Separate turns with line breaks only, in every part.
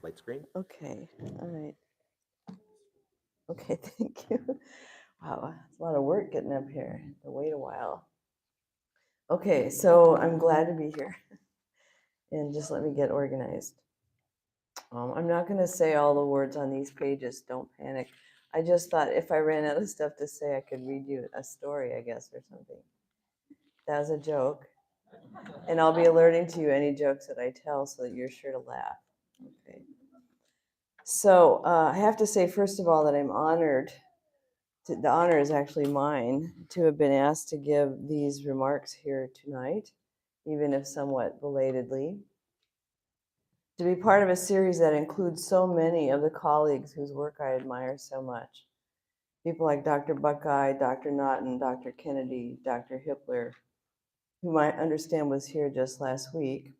Light screen.
Okay, all right. Okay, thank you. Wow, it's a lot of work getting up here. To wait a while. Okay, so I'm glad to be here. And just let me get organized. I'm not going to say all the words on these pages. Don't panic. I just thought if I ran out of stuff to say, I could read you a story, I guess, or something. That was a joke. And I'll be alerting to you any jokes that I tell so that you're sure to laugh. Okay. So I have to say, first of all, that I'm honored. The honor is actually mine to have been asked to give these remarks here tonight, even if somewhat belatedly. To be part of a series that includes so many of the colleagues whose work I admire so much. People like Dr. Buckeye, Dr. Naughton, Dr. Kennedy, Dr. Hippler, whom I understand was here just last week,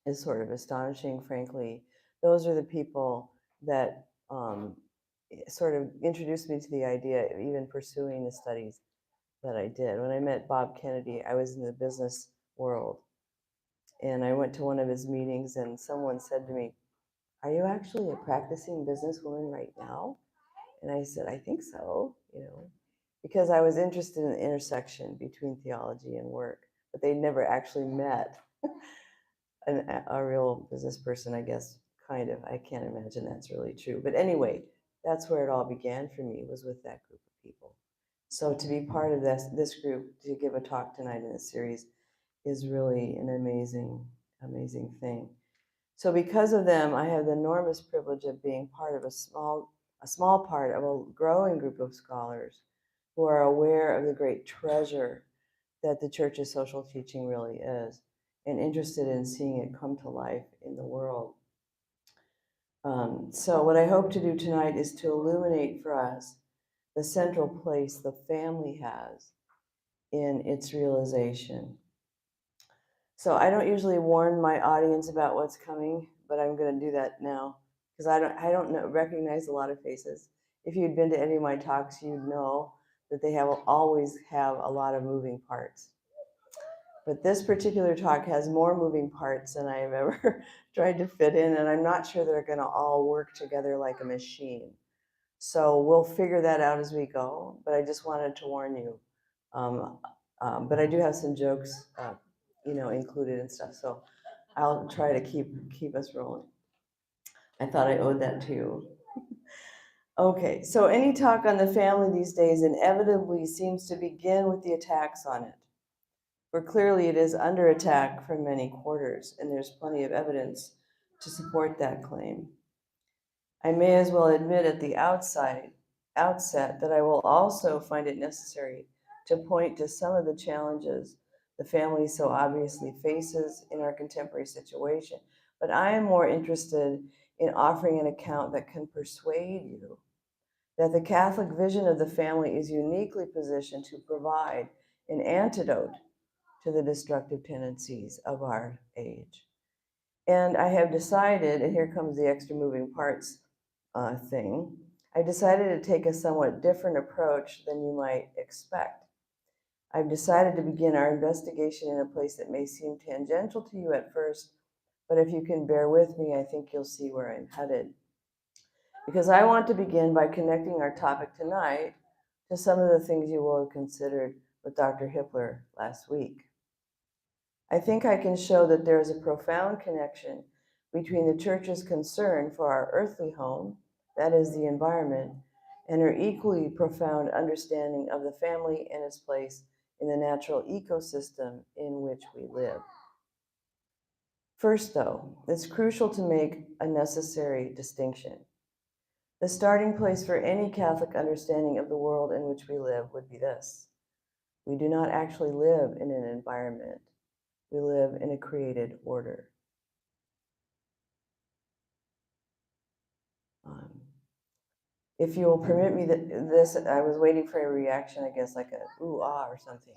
is sort of astonishing, frankly. Those are the people that sort of introduced me to the idea of even pursuing the studies that I did. When I met Bob Kennedy, I was in the business world. And I went to one of his meetings, and someone said to me, "Are you actually a practicing businesswoman right now?" And I said, "I think so, because I was interested in the intersection between theology and work, but they never actually met a real business person, I guess, kind of. I can't imagine that's really true. But anyway, that's where it all began for me, was with that group of people. So to be part of this group, to give a talk tonight in this series, is really an amazing, amazing thing. So because of them, I have the enormous privilege of being part of a small part of a growing group of scholars who are aware of the great treasure that the Church's social teaching really is, and interested in seeing it come to life in the world. So what I hope to do tonight is to illuminate for us the central place the family has in its realization. So I don't usually warn my audience about what's coming, but I'm going to do that now because I don't recognize a lot of faces. If you'd been to any of my talks, you'd know that they always have a lot of moving parts. But this particular talk has more moving parts than I have ever tried to fit in, and I'm not sure they're going to all work together like a machine. So we'll figure that out as we go, but I just wanted to warn you. But I do have some jokes, included and stuff, so I'll try to keep us rolling. I thought I owed that to you. Okay, so any talk on the family these days inevitably seems to begin with the attacks on it. For clearly it is under attack from many quarters, and there's plenty of evidence to support that claim. I may as well admit at the outset that I will also find it necessary to point to some of the challenges the family so obviously faces in our contemporary situation. But I am more interested in offering an account that can persuade you that the Catholic vision of the family is uniquely positioned to provide an antidote to the destructive tendencies of our age. And I have decided, and here comes the extra moving parts thing, I decided to take a somewhat different approach than you might expect. I've decided to begin our investigation in a place that may seem tangential to you at first, but if you can bear with me, I think you'll see where I'm headed. Because I want to begin by connecting our topic tonight to some of the things you will have considered with Dr. Hippler last week. I think I can show that there is a profound connection between the Church's concern for our earthly home, that is the environment, and her equally profound understanding of the family and its place in the natural ecosystem in which we live. First, though, it's crucial to make a necessary distinction. The starting place for any Catholic understanding of the world in which we live would be this: we do not actually live in an environment. We live in a created order. If you will permit me this, I was waiting for a reaction, I guess, like a ooh, ah, or something.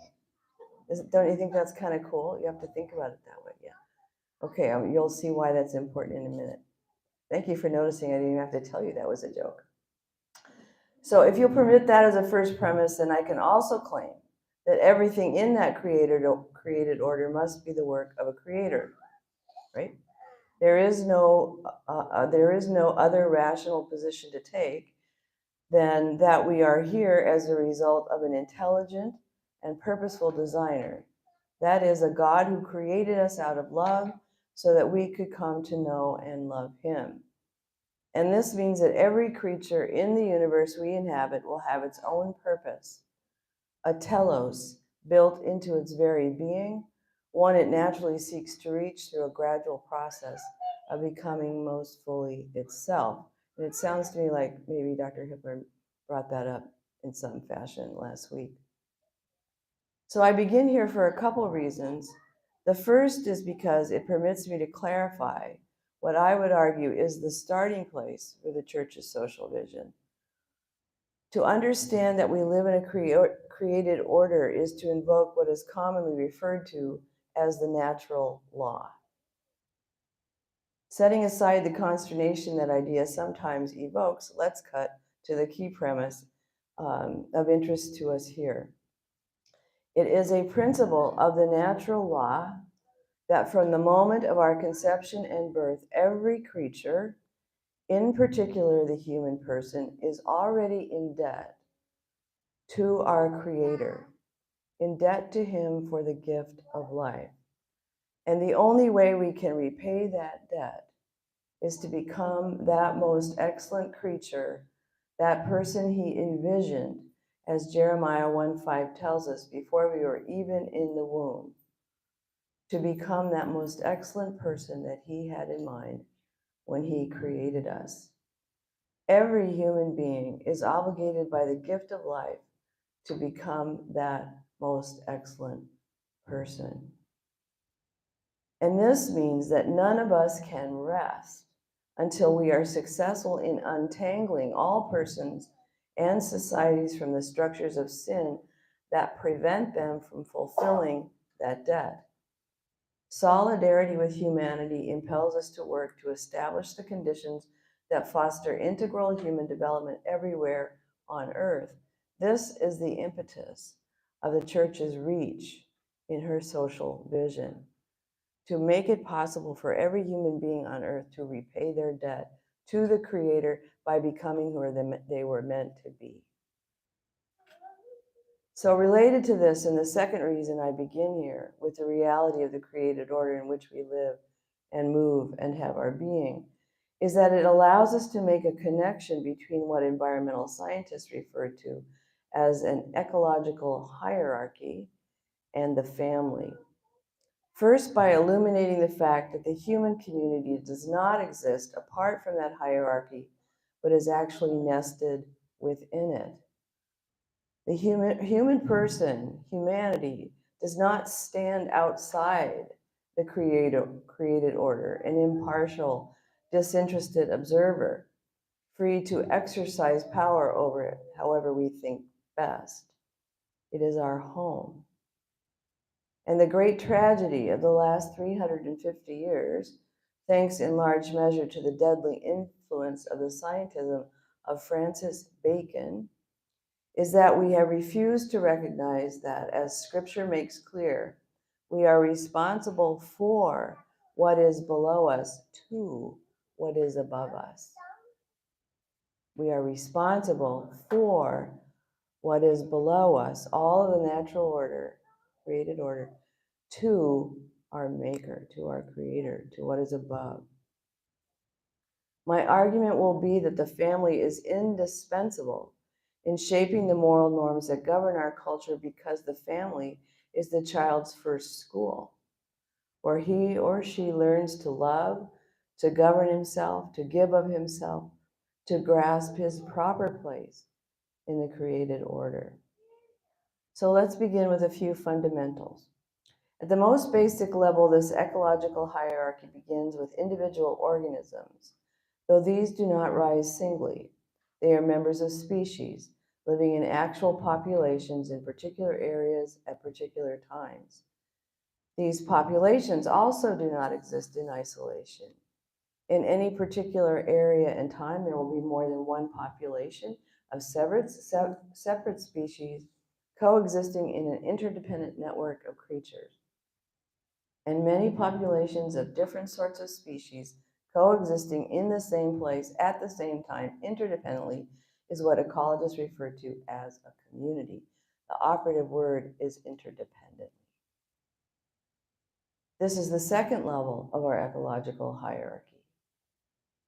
Don't you think that's kind of cool? You have to think about it that way, yeah. Okay, you'll see why that's important in a minute. Thank you for noticing. I didn't even have to tell you that was a joke. So if you'll permit that as a first premise, then I can also claim that everything in that created order must be the work of a creator, right? There is no other rational position to take than that we are here as a result of an intelligent and purposeful designer. That is, a God who created us out of love so that we could come to know and love him. And this means that every creature in the universe we inhabit will have its own purpose, a telos built into its very being, one it naturally seeks to reach through a gradual process of becoming most fully itself. And it sounds to me like maybe Dr. Hippler brought that up in some fashion last week. So I begin here for a couple of reasons. The first is because it permits me to clarify what I would argue is the starting place for the church's social vision. To understand that we live in a created order is to invoke what is commonly referred to as the natural law. Setting aside the consternation that idea sometimes evokes, let's cut to the key premise of interest to us here. It is a principle of the natural law that from the moment of our conception and birth, every creature, in particular the human person, is already in debt to our Creator, in debt to him for the gift of life. And the only way we can repay that debt is to become that most excellent creature, that person he envisioned, as Jeremiah 1:5 tells us, before we were even in the womb, to become that most excellent person that he had in mind when he created us. Every human being is obligated by the gift of life to become that most excellent person. And this means that none of us can rest until we are successful in untangling all persons and societies from the structures of sin that prevent them from fulfilling that debt. Solidarity with humanity impels us to work to establish the conditions that foster integral human development everywhere on earth. This is the impetus of the church's reach in her social vision, to make it possible for every human being on earth to repay their debt to the Creator by becoming who they were meant to be. So related to this, and the second reason I begin here with the reality of the created order in which we live and move and have our being, is that it allows us to make a connection between what environmental scientists refer to as an ecological hierarchy and the family. First, by illuminating the fact that the human community does not exist apart from that hierarchy, but is actually nested within it. The human person, humanity, does not stand outside the created order, an impartial, disinterested observer, free to exercise power over it however we think best. It is our home. And the great tragedy of the last 350 years, thanks in large measure to the deadly influence of the scientism of Francis Bacon, is that we have refused to recognize that, as Scripture makes clear, we are responsible for what is below us to what is above us. We are responsible for what is below us, all of the natural order, created order, to our Maker, to our Creator, to what is above. My argument will be that the family is indispensable in shaping the moral norms that govern our culture, because the family is the child's first school, where he or she learns to love, to govern himself, to give of himself, to grasp his proper place in the created order. So let's begin with a few fundamentals. At the most basic level, this ecological hierarchy begins with individual organisms. Though these do not rise singly, they are members of species, living in actual populations in particular areas at particular times. These populations also do not exist in isolation. In any particular area and time, there will be more than one population of separate species coexisting in an interdependent network of creatures. and many populations of different sorts of species coexisting in the same place at the same time interdependently is what ecologists refer to as a community. The operative word is interdependent. This is the second level of our ecological hierarchy.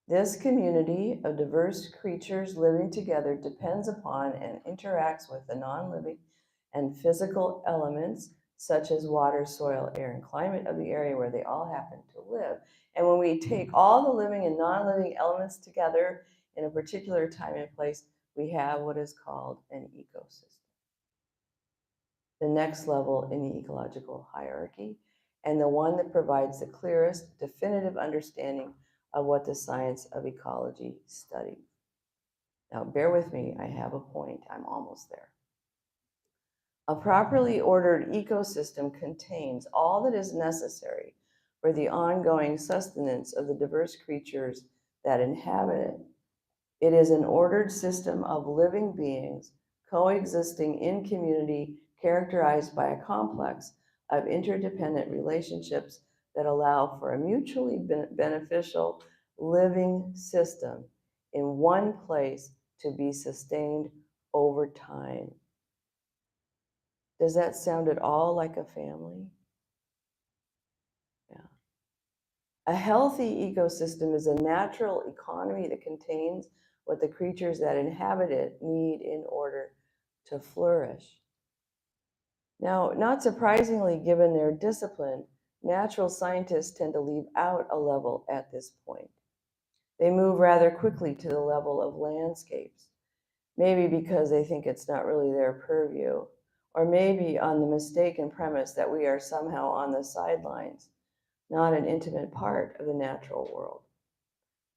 This community of diverse creatures living together depends upon and interacts with the non-living and physical elements such as water, soil, air, and climate of the area where they all happen to live. And when we take all the living and non-living elements together in a particular time and place, we have what is called an ecosystem. The next level in the ecological hierarchy, and the one that provides the clearest, definitive understanding of what the science of ecology studies. Now, bear with me, I have a point, I'm almost there. A properly ordered ecosystem contains all that is necessary for the ongoing sustenance of the diverse creatures that inhabit it. It is an ordered system of living beings coexisting in community characterized by a complex of interdependent relationships that allow for a mutually beneficial living system in one place to be sustained over time. Does that sound at all like a family? Yeah. A healthy ecosystem is a natural economy that contains what the creatures that inhabit it need in order to flourish. Now, not surprisingly, given their discipline, natural scientists tend to leave out a level at this point. They move rather quickly to the level of landscapes, maybe because they think it's not really their purview, or maybe on the mistaken premise that we are somehow on the sidelines, not an intimate part of the natural world.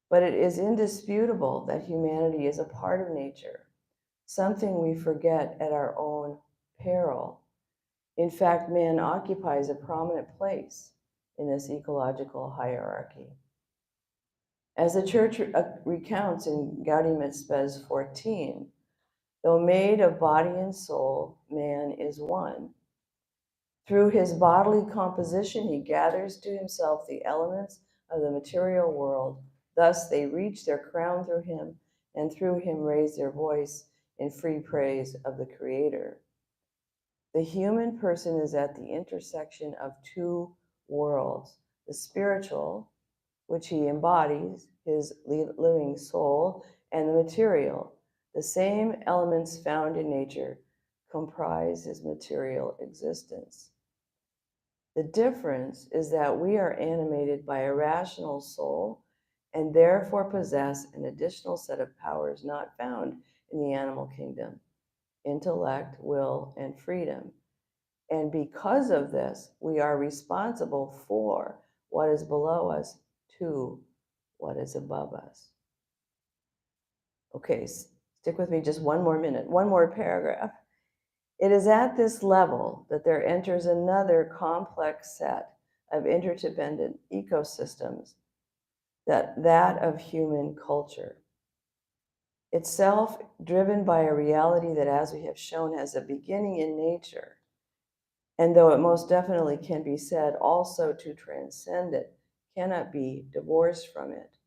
But it is indisputable that humanity is a part of nature, something we forget at our own peril. In fact, man occupies a prominent place in this ecological hierarchy. As the church recounts in Gaudium et Spes 14, though made of body and soul, man is one. Through his bodily composition, he gathers to himself the elements of the material world. Thus, they reach their crown through him, and through him raise their voice in free praise of the Creator. The human person is at the intersection of two worlds, the spiritual, which he embodies, his living soul, and the material. The same elements found in nature comprise his material existence. The difference is that we are animated by a rational soul and therefore possess an additional set of powers not found in the animal kingdom: intellect, will, and freedom. And because of this, we are responsible for what is below us to what is above us. Okay, stick with me just one more minute, one more paragraph. It is at this level that there enters another complex set of interdependent ecosystems, that of human culture. Itself driven by a reality that, as we have shown, has a beginning in nature, and though it most definitely can be said also to transcend it, cannot be divorced from it.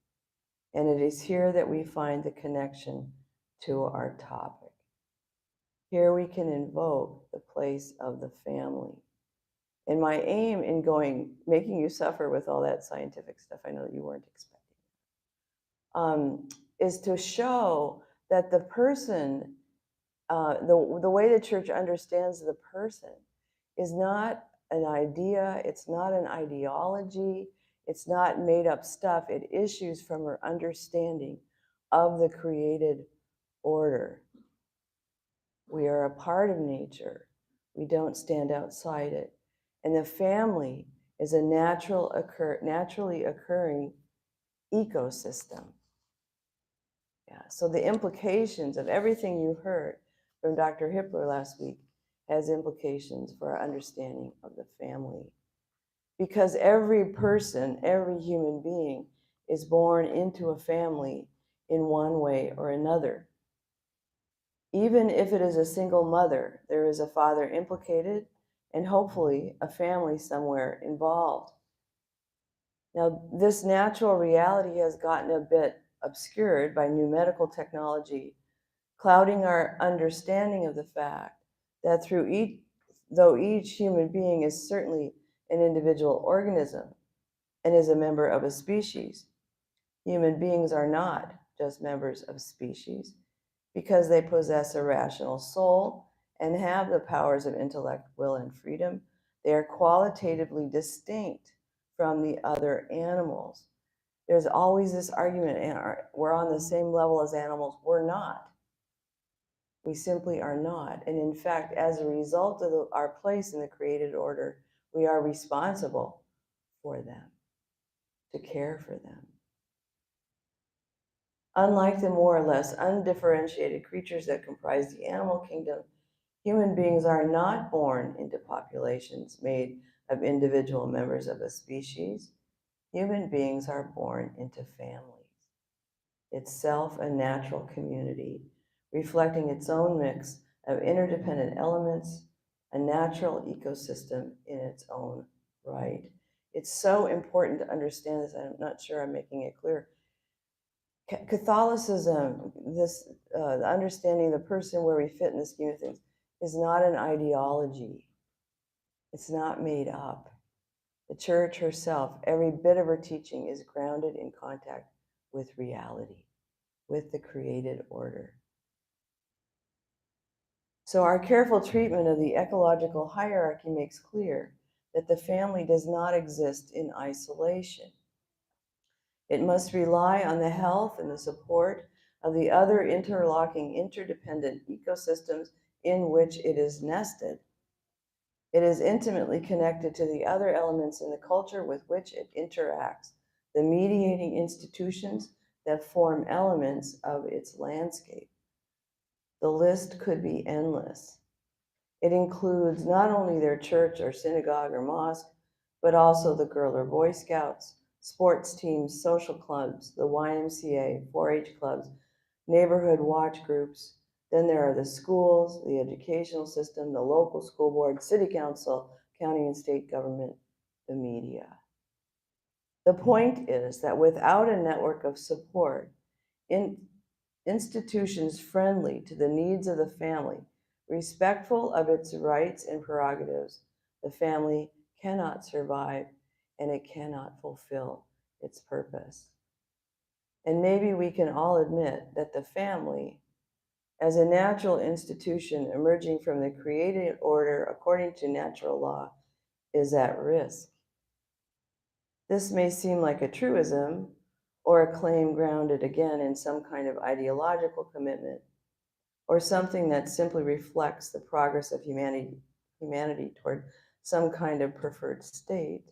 And it is here that we find the connection to our topic. Here we can invoke the place of the family. And my aim in making you suffer with all that scientific stuff, I know that you weren't expecting, is to show that the person, the way the church understands the person is not an idea, it's not an ideology, it's not made up stuff. It issues from her understanding of the created order. We are a part of nature. We don't stand outside it. And the family is a naturally occurring ecosystem. Yeah. So the implications of everything you heard from Dr. Hippler last week has implications for our understanding of the family. Because every person, every human being is born into a family in one way or another. Even if it is a single mother, there is a father implicated and hopefully a family somewhere involved. Now, this natural reality has gotten a bit obscured by new medical technology, clouding our understanding of the fact that though each human being is certainly an individual organism and is a member of a species, human beings are not just members of species because they possess a rational soul and have the powers of intellect, will, and freedom. They are qualitatively distinct from the other animals. There's always this argument, we're on the same level as animals. We're not. We simply are not. And in fact, as a result of our place in the created order, we are responsible for them, to care for them. Unlike the more or less undifferentiated creatures that comprise the animal kingdom, human beings are not born into populations made of individual members of a species. Human beings are born into families, itself a natural community, reflecting its own mix of interdependent elements, a natural ecosystem in its own right. It's so important to understand this. I'm not sure I'm making it clear. Catholicism, the understanding of the person where we fit in the scheme of things, is not an ideology. It's not made up. The church herself, every bit of her teaching is grounded in contact with reality, with the created order. So our careful treatment of the ecological hierarchy makes clear that the family does not exist in isolation. It must rely on the health and the support of the other interlocking, interdependent ecosystems in which it is nested. It is intimately connected to the other elements in the culture with which it interacts, the mediating institutions that form elements of its landscape. The list could be endless. It includes not only their church or synagogue or mosque, but also the Girl or Boy Scouts, sports teams, social clubs, the YMCA, 4-H clubs, neighborhood watch groups. Then there are the schools, the educational system, the local school board, city council, county and state government, the media. The point is that without a network of support, institutions friendly to the needs of the family, respectful of its rights and prerogatives, the family cannot survive and it cannot fulfill its purpose. And maybe we can all admit that the family, as a natural institution emerging from the created order according to natural law, is at risk. This may seem like a truism or a claim grounded again in some kind of ideological commitment, or something that simply reflects the progress of humanity toward some kind of preferred state,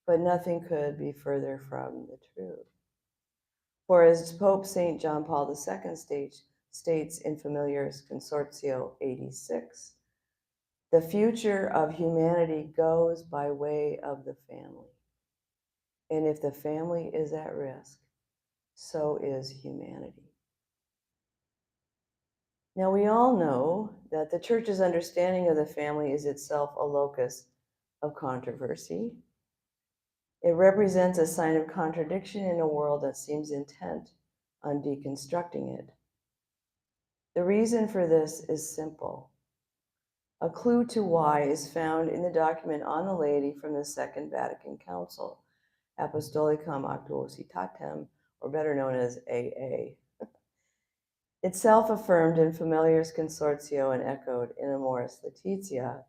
but nothing could be further from the truth. For as Pope St. John Paul II states in Familiaris Consortio 86, the future of humanity goes by way of the family. And if the family is at risk, so is humanity. Now, we all know that the church's understanding of the family is itself a locus of controversy. It represents a sign of contradiction in a world that seems intent on deconstructing it. The reason for this is simple. A clue to why is found in the document on the laity from the Second Vatican Council, Apostolicam Actuositatem, or better known as AA. Itself affirmed in Familiaris Consortio and echoed in Amoris Laetitia,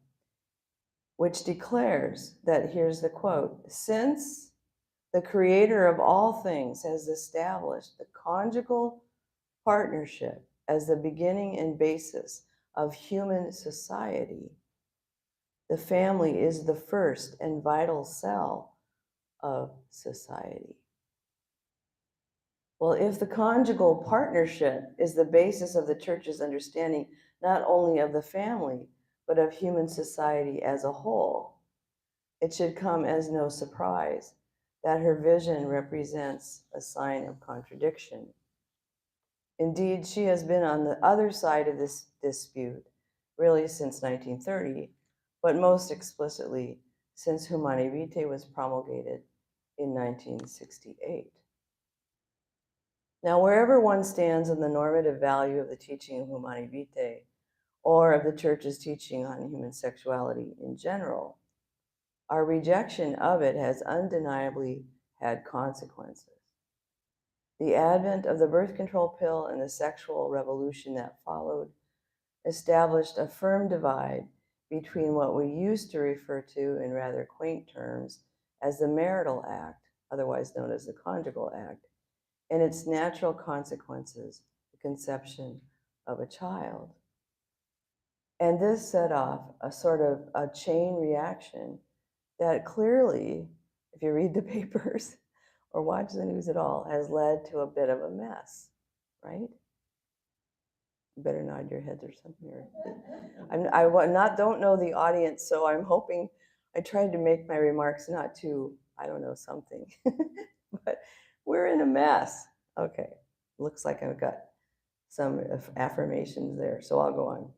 which declares that, here's the quote, since the creator of all things has established the conjugal partnership as the beginning and basis of human society, the family is the first and vital cell of society. Well, if the conjugal partnership is the basis of the church's understanding not only of the family, but of human society as a whole, it should come as no surprise that her vision represents a sign of contradiction. Indeed, she has been on the other side of this dispute, really since 1930, but most explicitly since Humanae Vitae was promulgated in 1968. Now, wherever one stands on the normative value of the teaching of Humanae Vitae, or of the Church's teaching on human sexuality in general, our rejection of it has undeniably had consequences. The advent of the birth control pill and the sexual revolution that followed established a firm divide between what we used to refer to in rather quaint terms as the marital act, otherwise known as the conjugal act, and its natural consequences, the conception of a child. And this set off a sort of a chain reaction that clearly, if you read the papers or watch the news at all, has led to a bit of a mess, right? You better nod your heads or something. Don't know the audience, so I'm hoping I tried to make my remarks not too, I don't know, something. But we're in a mess. Okay, looks like I've got some affirmations there, so I'll go on.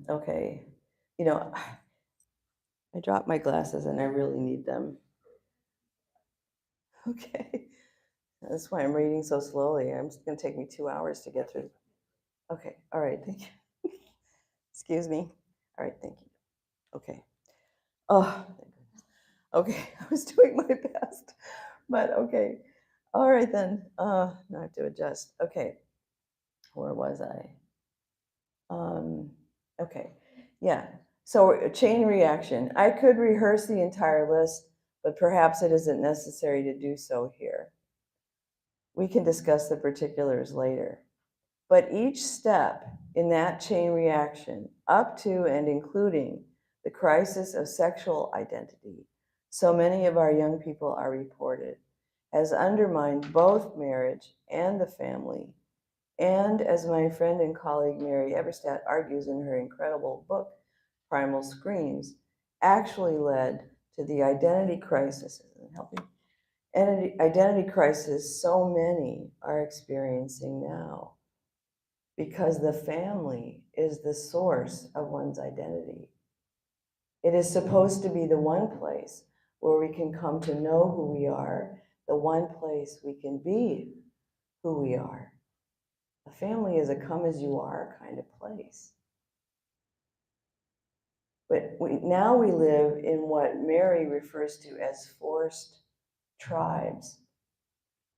Okay, you know, I dropped my glasses and I really need them. Okay, that's why I'm reading so slowly. It's going to take me 2 hours to get through. Okay, all right, thank you. Excuse me. All right, thank you. Okay. Oh, thank goodness. Okay, I was doing my best, but okay. All right then. Now I have to adjust. Okay, where was I? Okay, yeah. So a chain reaction. I could rehearse the entire list, but perhaps it isn't necessary to do so here. We can discuss the particulars later. But each step in that chain reaction, up to and including the crisis of sexual identity, so many of our young people are reported, has undermined both marriage and the family. And as my friend and colleague Mary Eberstadt argues in her incredible book, Primal Screams, actually led to the identity crisis. Identity crisis so many are experiencing now, because the family is the source of one's identity. It is supposed to be the one place where we can come to know who we are, the one place we can be who we are. A family is a come as you are kind of place. But now we live in what Mary refers to as forced tribes.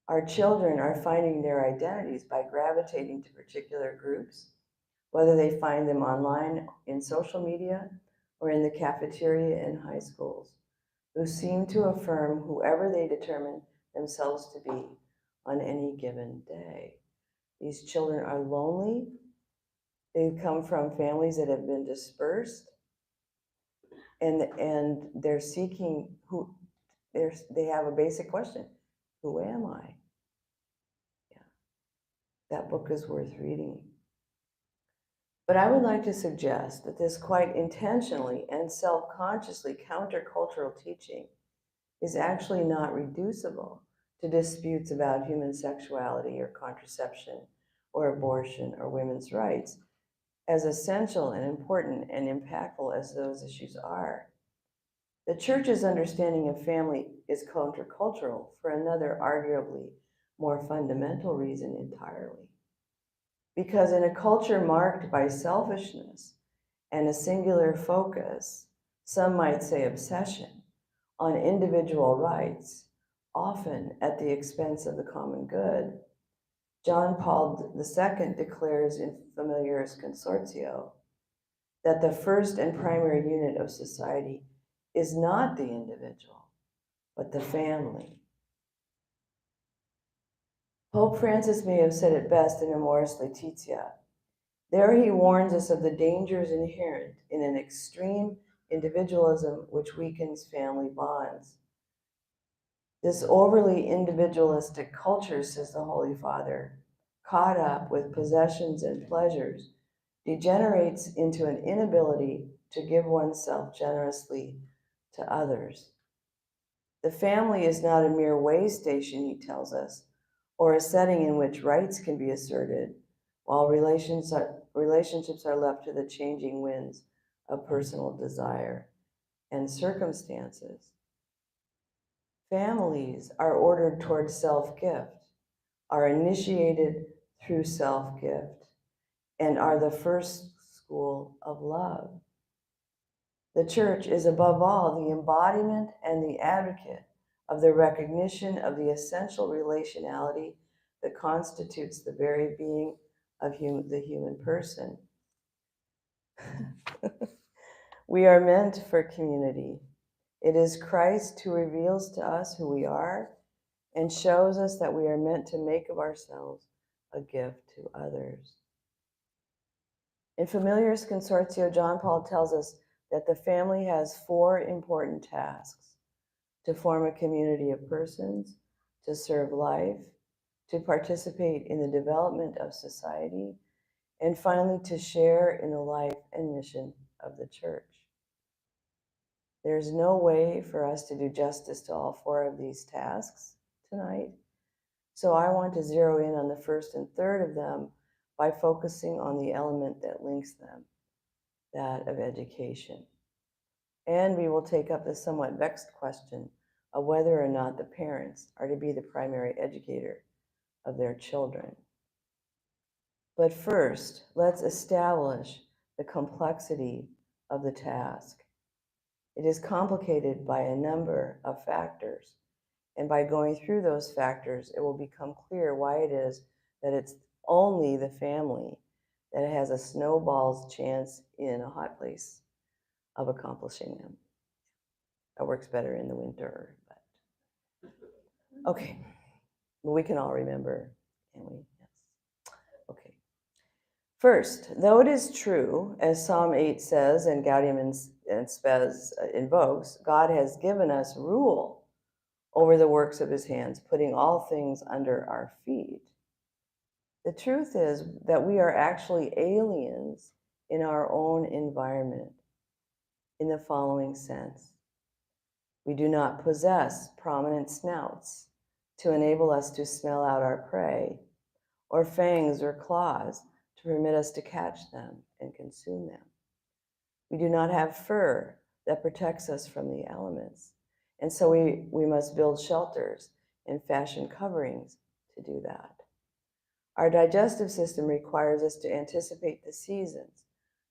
Our children are finding their identities by gravitating to particular groups, whether they find them online, in social media, or in the cafeteria in high schools, who seem to affirm whoever they determine themselves to be on any given day. These children are lonely. They come from families that have been dispersed, and they're seeking they have a basic question: who am I? Yeah, that book is worth reading. But I would like to suggest that this quite intentionally and self-consciously countercultural teaching is actually not reducible to disputes about human sexuality or contraception or abortion or women's rights, as essential and important and impactful as those issues are. The Church's understanding of family is countercultural for another, arguably more fundamental reason entirely. Because in a culture marked by selfishness and a singular focus, some might say obsession, on individual rights, often at the expense of the common good, John Paul II declares in Familiaris Consortio that the first and primary unit of society is not the individual, but the family. Pope Francis may have said it best in Amoris Laetitia. There he warns us of the dangers inherent in an extreme individualism which weakens family bonds. This overly individualistic culture, says the Holy Father, caught up with possessions and pleasures, degenerates into an inability to give oneself generously to others. The family is not a mere way station, he tells us, or a setting in which rights can be asserted, while relationships are left to the changing winds of personal desire and circumstances. Families are ordered toward self-gift, are initiated through self-gift, and are the first school of love. The church is above all the embodiment and the advocate of the recognition of the essential relationality that constitutes the very being of the human person. We are meant for community. It is Christ who reveals to us who we are and shows us that we are meant to make of ourselves a gift to others. In Familiaris Consortio, John Paul tells us that the family has 4 important tasks: to form a community of persons, to serve life, to participate in the development of society, and finally to share in the life and mission of the church. There's no way for us to do justice to all 4 of these tasks tonight, so I want to zero in on the first and third of them by focusing on the element that links them, that of education. And we will take up the somewhat vexed question of whether or not the parents are to be the primary educator of their children. But first, let's establish the complexity of the task. It is complicated by a number of factors, and by going through those factors, it will become clear why it is that it's only the family that has a snowball's chance in a hot place of accomplishing them. That works better in the winter, but okay. We can all remember, can we? Yes. Okay. First, though it is true, as Psalm 8 says and Gaudium and Spes invokes, God has given us rule over the works of his hands, putting all things under our feet. The truth is that we are actually aliens in our own environment in the following sense. We do not possess prominent snouts to enable us to smell out our prey, or fangs or claws to permit us to catch them and consume them. We do not have fur that protects us from the elements, and so we must build shelters and fashion coverings to do that. Our digestive system requires us to anticipate the seasons,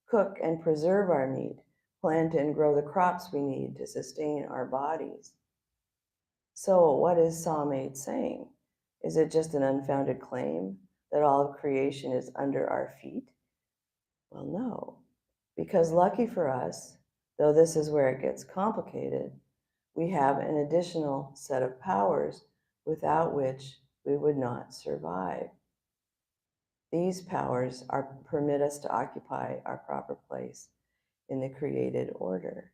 cook and preserve our meat, plant and grow the crops we need to sustain our bodies. So what is Psalm 8 saying? Is it just an unfounded claim that all of creation is under our feet? Well, no, because lucky for us, though this is where it gets complicated, we have an additional set of powers without which we would not survive. These powers permit us to occupy our proper place in the created order.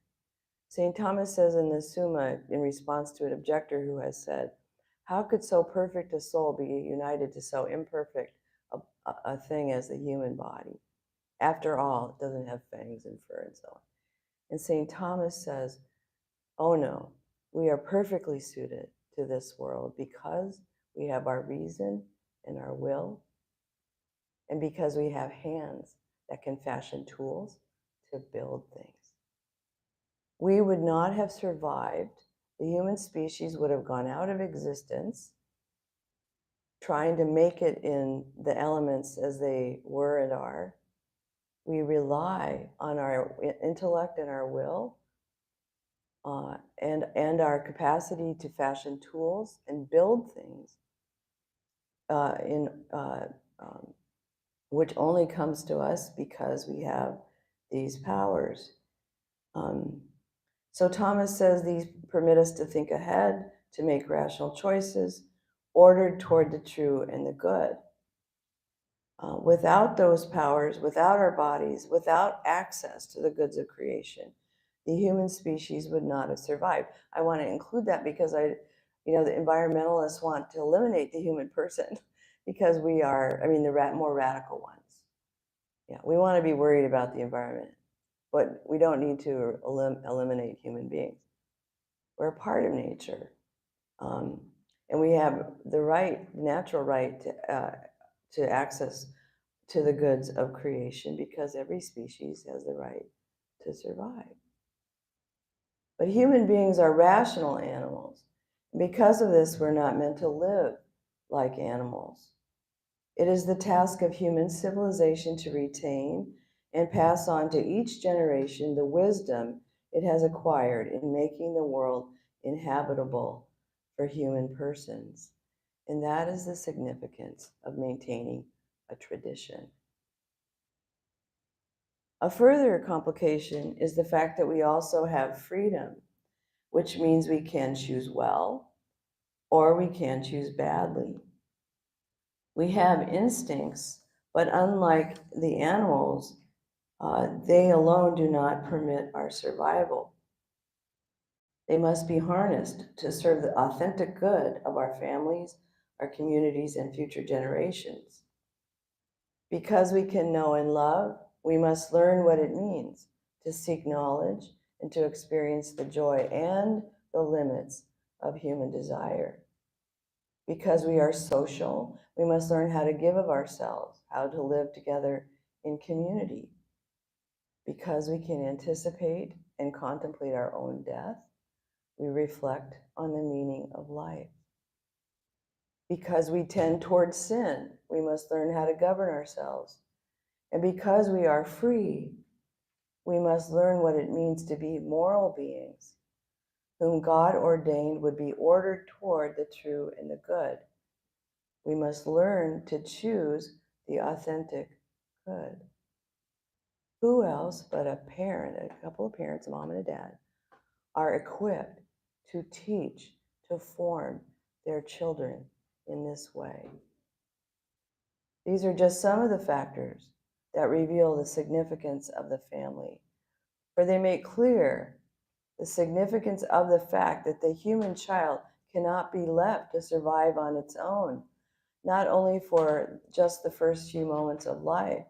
St. Thomas says in the Summa, in response to an objector who has said, how could so perfect a soul be united to so imperfect a thing as the human body? After all, it doesn't have fangs and fur and so on. And St. Thomas says, oh no, we are perfectly suited to this world because we have our reason and our will, and because we have hands that can fashion tools to build things. We would not have survived. The human species would have gone out of existence, trying to make it in the elements as they were and are. We rely on our intellect and our will, and our capacity to fashion tools and build things which only comes to us because we have these powers. So Thomas says these permit us to think ahead, to make rational choices, ordered toward the true and the good. Without those powers, without our bodies, without access to the goods of creation, the human species would not have survived. I want to include that because the environmentalists want to eliminate the human person because we are, the more radical ones. Yeah, we want to be worried about the environment, but we don't need to eliminate human beings. We're a part of nature, and we have the natural right to access to the goods of creation because every species has the right to survive. But human beings are rational animals. Because of this, we're not meant to live like animals. It is the task of human civilization to retain and pass on to each generation the wisdom it has acquired in making the world inhabitable for human persons. And that is the significance of maintaining a tradition. A further complication is the fact that we also have freedom, which means we can choose well or we can choose badly. We have instincts, but unlike the animals, they alone do not permit our survival. They must be harnessed to serve the authentic good of our families, our communities, and future generations. Because we can know and love, we must learn what it means to seek knowledge and to experience the joy and the limits of human desire. Because we are social, we must learn how to give of ourselves, how to live together in community. Because we can anticipate and contemplate our own death, we reflect on the meaning of life. Because we tend towards sin, we must learn how to govern ourselves. And because we are free, we must learn what it means to be moral beings, whom God ordained would be ordered toward the true and the good. We must learn to choose the authentic good. Who else but a parent, a couple of parents, a mom and a dad, are equipped to teach, to form their children in this way? These are just some of the factors that reveal the significance of the family, for they make clear the significance of the fact that the human child cannot be left to survive on its own, not only for just the first few moments of life,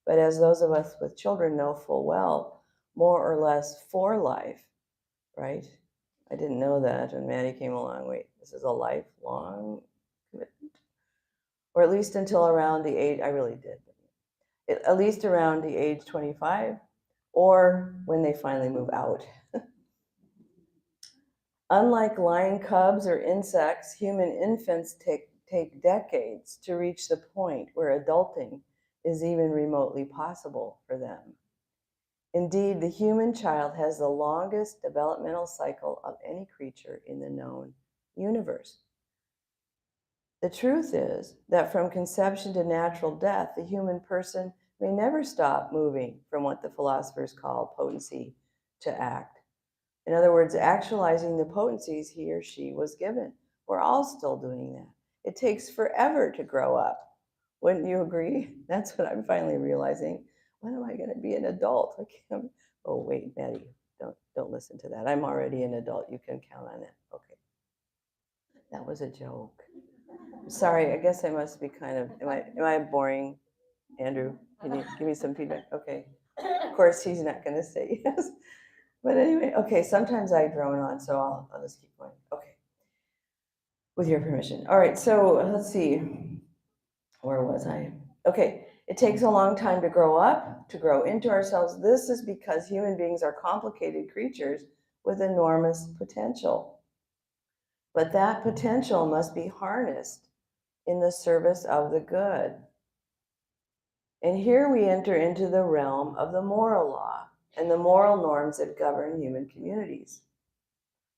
but as those of us with children know full well, more or less for life, right? I didn't know that when Maddie came along. Wait, this is a lifelong commitment? Or at least until around the age, I really did, at least around the age 25, or when they finally move out. Unlike lion cubs or insects, human infants take decades to reach the point where adulting is even remotely possible for them. Indeed, the human child has the longest developmental cycle of any creature in the known universe. The truth is that from conception to natural death, the human person may never stop moving from what the philosophers call potency to act. In other words, actualizing the potencies he or she was given. We're all still doing that. It takes forever to grow up. Wouldn't you agree? That's what I'm finally realizing. When am I going to be an adult? Oh, wait, Maddie, don't listen to that. I'm already an adult. You can count on it. Okay. That was a joke. Sorry, I guess I must be kind of, am I boring, Andrew? Can you give me some feedback? Okay. Of course, he's not going to say yes. But anyway, okay, sometimes I drone on, so I'll just keep going. Okay. With your permission. All right, so let's see. Where was I? Okay, it takes a long time to grow up, to grow into ourselves. This is because human beings are complicated creatures with enormous potential. But that potential must be harnessed in the service of the good. And here we enter into the realm of the moral law and the moral norms that govern human communities.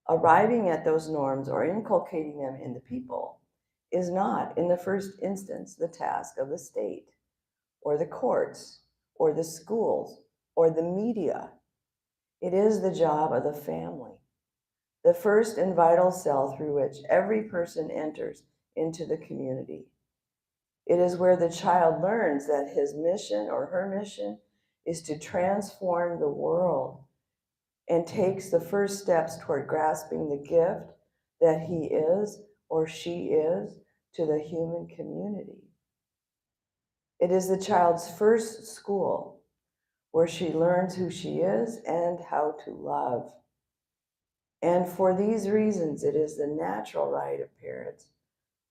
Arriving at those norms or inculcating them in the people is not, in the first instance, the task of the state, or the courts, or the schools, or the media. It is the job of the family, the first and vital cell through which every person enters into the community. It is where the child learns that his mission or her mission is to transform the world and takes the first steps toward grasping the gift that he is or she is to the human community. It is the child's first school where she learns who she is and how to love. And for these reasons, it is the natural right of parents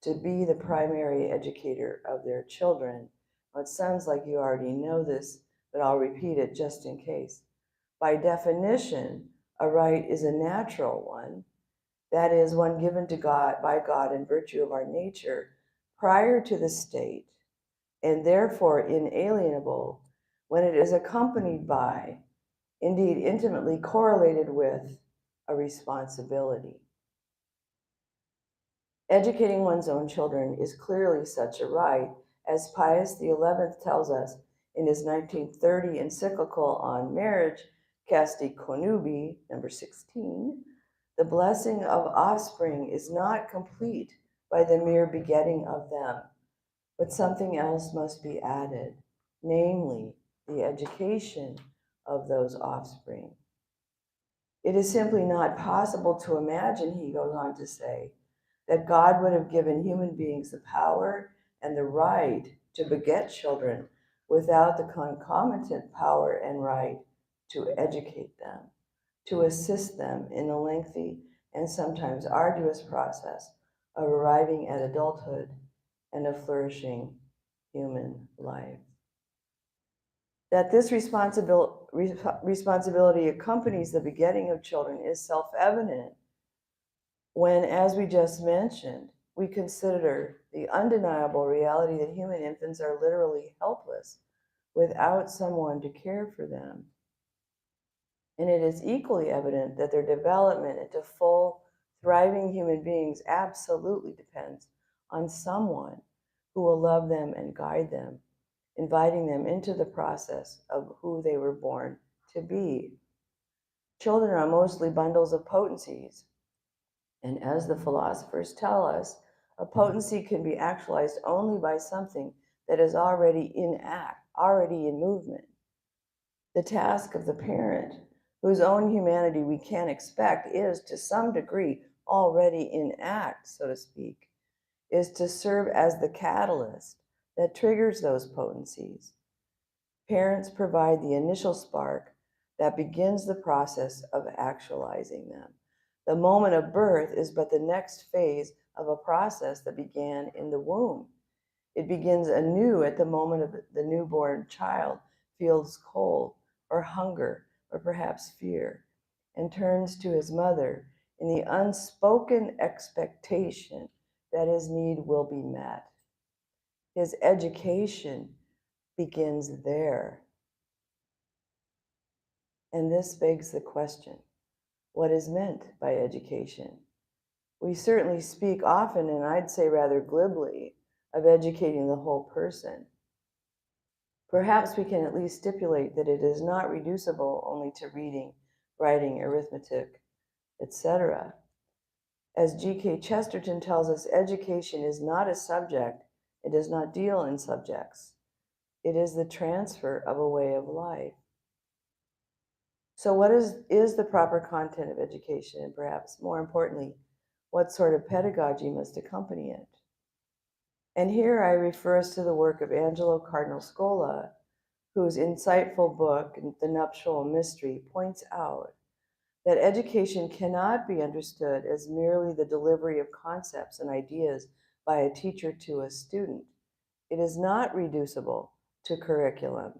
to be the primary educator of their children. Well, it sounds like you already know this, but I'll repeat it just in case. By definition, a right is a natural one, that is, one given to God by God in virtue of our nature prior to the state, and therefore inalienable when it is accompanied by, indeed intimately correlated with, a responsibility. Educating one's own children is clearly such a right, as Pius XI tells us in his 1930 encyclical on marriage, Casti Connubii, number 16. The blessing of offspring is not complete by the mere begetting of them, but something else must be added, namely the education of those offspring. It is simply not possible to imagine, he goes on to say, that God would have given human beings the power and the right to beget children without the concomitant power and right to educate them, to assist them in the lengthy and sometimes arduous process of arriving at adulthood and a flourishing human life. That this responsibility accompanies the begetting of children is self-evident when, as we just mentioned, we consider the undeniable reality that human infants are literally helpless without someone to care for them. And it is equally evident that their development into full, thriving human beings absolutely depends on someone who will love them and guide them, inviting them into the process of who they were born to be. Children are mostly bundles of potencies, and as the philosophers tell us, a potency can be actualized only by something that is already in act, already in movement. The task of the parent, whose own humanity we can expect is to some degree already in act, so to speak, is to serve as the catalyst that triggers those potencies. Parents provide the initial spark that begins the process of actualizing them. The moment of birth is but the next phase of a process that began in the womb. It begins anew at the moment of the newborn child feels cold or hunger or perhaps fear, and turns to his mother in the unspoken expectation that his need will be met. His education begins there. And this begs the question, what is meant by education? We certainly speak often, and I'd say rather glibly, of educating the whole person. Perhaps we can at least stipulate that it is not reducible only to reading, writing, arithmetic, etc. As G.K. Chesterton tells us, education is not a subject. It does not deal in subjects. It is the transfer of a way of life. So what is the proper content of education, and perhaps more importantly, what sort of pedagogy must accompany it? And here I refer us to the work of Angelo Cardinal Scola, whose insightful book, The Nuptial Mystery, points out that education cannot be understood as merely the delivery of concepts and ideas by a teacher to a student. It is not reducible to curriculum.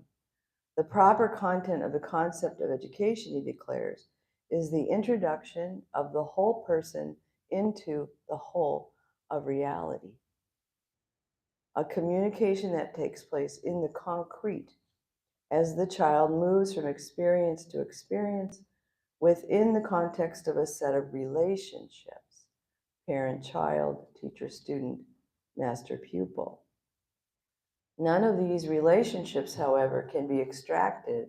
The proper content of the concept of education, he declares, is the introduction of the whole person into the whole of reality. A communication that takes place in the concrete as the child moves from experience to experience within the context of a set of relationships: parent-child, teacher-student, master-pupil. None of these relationships, however, can be extracted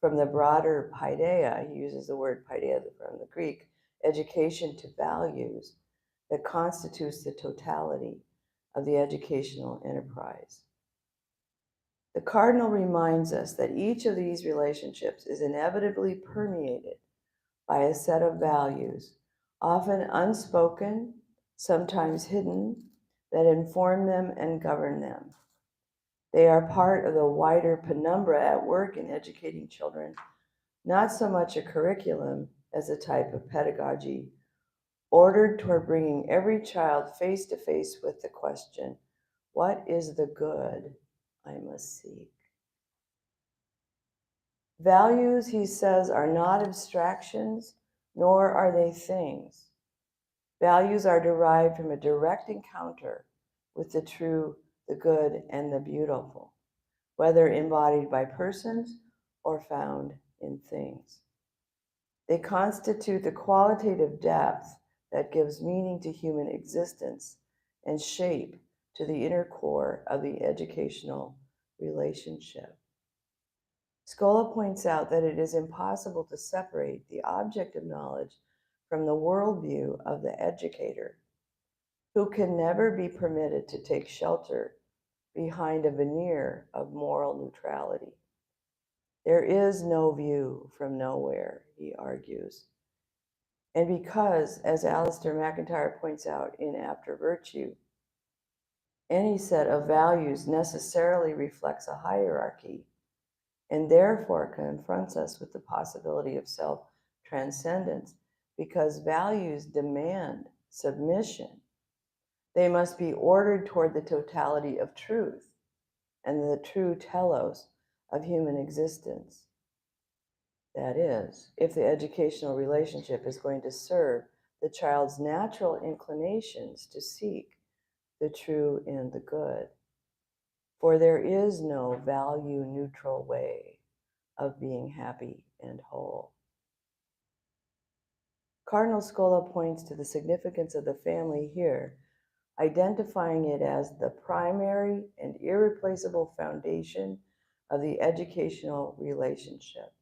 from the broader paideia, he uses the word paideia from the Greek, education to values, that constitutes the totality of the educational enterprise. The Cardinal reminds us that each of these relationships is inevitably permeated by a set of values, often unspoken, sometimes hidden, that inform them and govern them. They are part of the wider penumbra at work in educating children, not so much a curriculum as a type of pedagogy, ordered toward bringing every child face to face with the question, what is the good I must seek? Values, he says, are not abstractions, nor are they things. Values are derived from a direct encounter with the true, the good, and the beautiful, whether embodied by persons or found in things. They constitute the qualitative depth that gives meaning to human existence and shape to the inner core of the educational relationship. Scola points out that it is impossible to separate the object of knowledge from the worldview of the educator, who can never be permitted to take shelter behind a veneer of moral neutrality. There is no view from nowhere, he argues. And because, as Alistair McIntyre points out in After Virtue, any set of values necessarily reflects a hierarchy and therefore confronts us with the possibility of self-transcendence, because values demand submission. They must be ordered toward the totality of truth and the true telos of human existence. That is, if the educational relationship is going to serve the child's natural inclinations to seek the true and the good. For there is no value-neutral way of being happy and whole. Cardinal Scola points to the significance of the family here, identifying it as the primary and irreplaceable foundation of the educational relationship.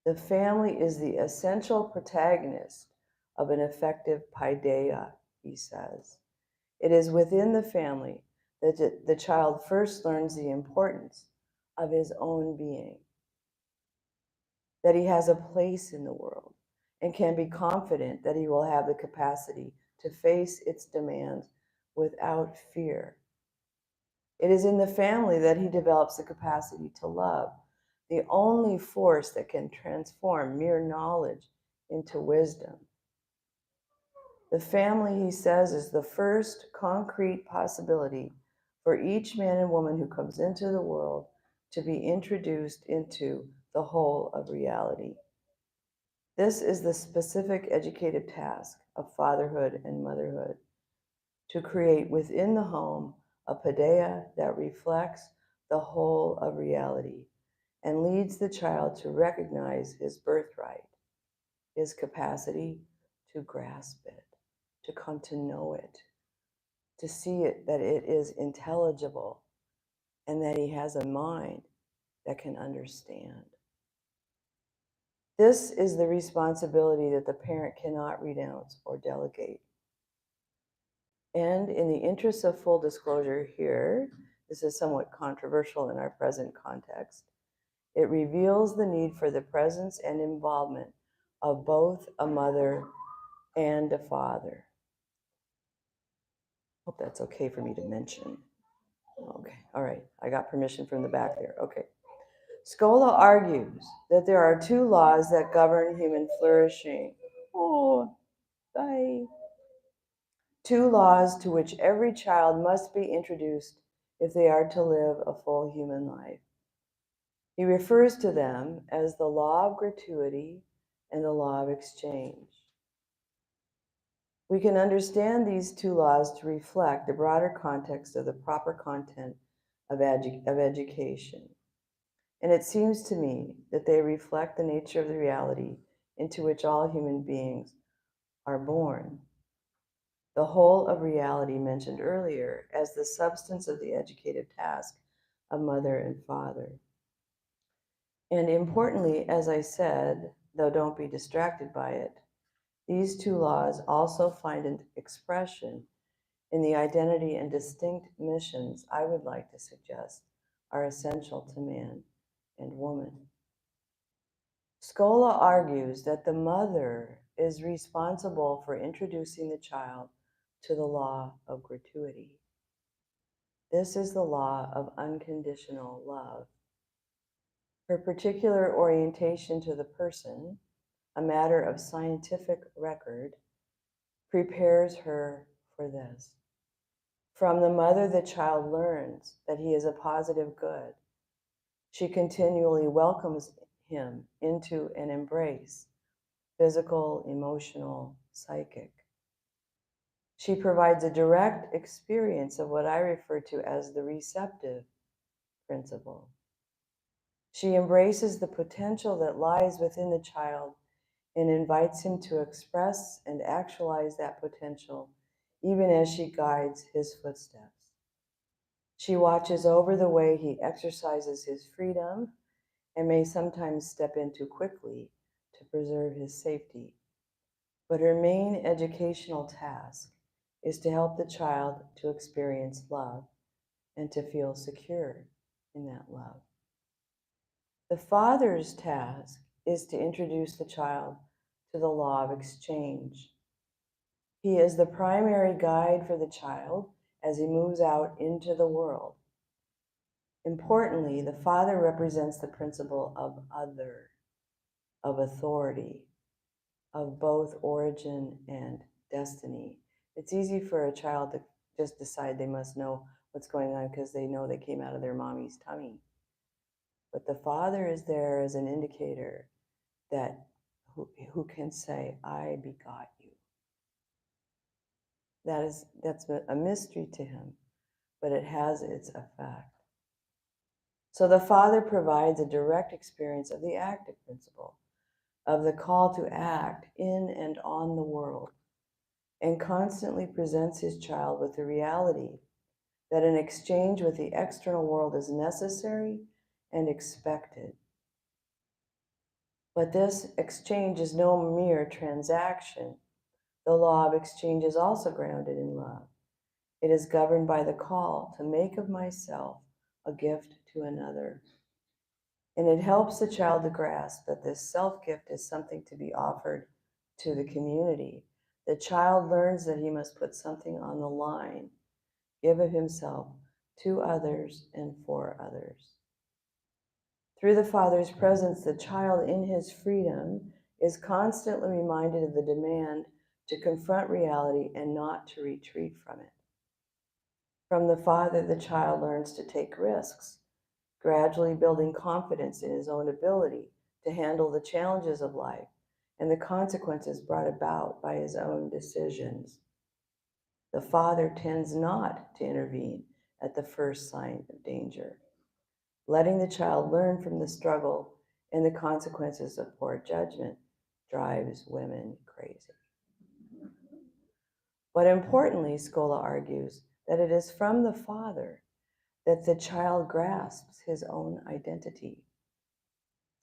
The family is the essential protagonist of an effective paideia, he says. It is within the family that the child first learns the importance of his own being, that he has a place in the world, and can be confident that he will have the capacity to face its demands without fear. It is in the family that he develops the capacity to love, the only force that can transform mere knowledge into wisdom. The family, he says, is the first concrete possibility for each man and woman who comes into the world to be introduced into the whole of reality. This is the specific educative task of fatherhood and motherhood, to create within the home a paideia that reflects the whole of reality and leads the child to recognize his birthright, his capacity to grasp it, to come to know it, to see it, that it is intelligible, and that he has a mind that can understand. This is the responsibility that the parent cannot renounce or delegate. And in the interest of full disclosure here, this is somewhat controversial in our present context, it reveals the need for the presence and involvement of both a mother and a father. Hope that's okay for me to mention. Okay, all right, I got permission from the back there. Okay. Scola argues that there are two laws that govern human flourishing. Oh, bye. Two laws to which every child must be introduced if they are to live a full human life. He refers to them as the law of gratuity and the law of exchange. We can understand these two laws to reflect the broader context of the proper content of education. And it seems to me that they reflect the nature of the reality into which all human beings are born. The whole of reality mentioned earlier as the substance of the educative task of mother and father. And importantly, as I said, though don't be distracted by it, these two laws also find an expression in the identity and distinct missions I would like to suggest are essential to man and woman. Scola argues that the mother is responsible for introducing the child to the law of gratuity. This is the law of unconditional love. Her particular orientation to the person, a matter of scientific record, prepares her for this. From the mother, the child learns that he is a positive good. She continually welcomes him into an embrace, physical, emotional, psychic. She provides a direct experience of what I refer to as the receptive principle. She embraces the potential that lies within the child and invites him to express and actualize that potential, even as she guides his footsteps. She watches over the way he exercises his freedom and may sometimes step in too quickly to preserve his safety. But her main educational task is to help the child to experience love and to feel secure in that love. The father's task is to introduce the child to the law of exchange. He is the primary guide for the child as he moves out into the world. Importantly, the father represents the principle of other, of authority, of both origin and destiny. It's easy for a child to just decide they must know what's going on because they know they came out of their mommy's tummy. But the father is there as an indicator that who can say, I begot you. That's a mystery to him, but it has its effect. So the father provides a direct experience of the active principle, of the call to act in and on the world, and constantly presents his child with the reality that an exchange with the external world is necessary and expected. But this exchange is no mere transaction. The law of exchange is also grounded in love. It is governed by the call to make of myself a gift to another. And it helps the child to grasp that this self-gift is something to be offered to the community. The child learns that he must put something on the line, give of himself to others and for others. Through the father's presence, the child in his freedom is constantly reminded of the demand to confront reality and not to retreat from it. From the father, the child learns to take risks, gradually building confidence in his own ability to handle the challenges of life and the consequences brought about by his own decisions. The father tends not to intervene at the first sign of danger, letting the child learn from the struggle and the consequences of poor judgment drives women crazy. But importantly, Scola argues that it is from the father that the child grasps his own identity.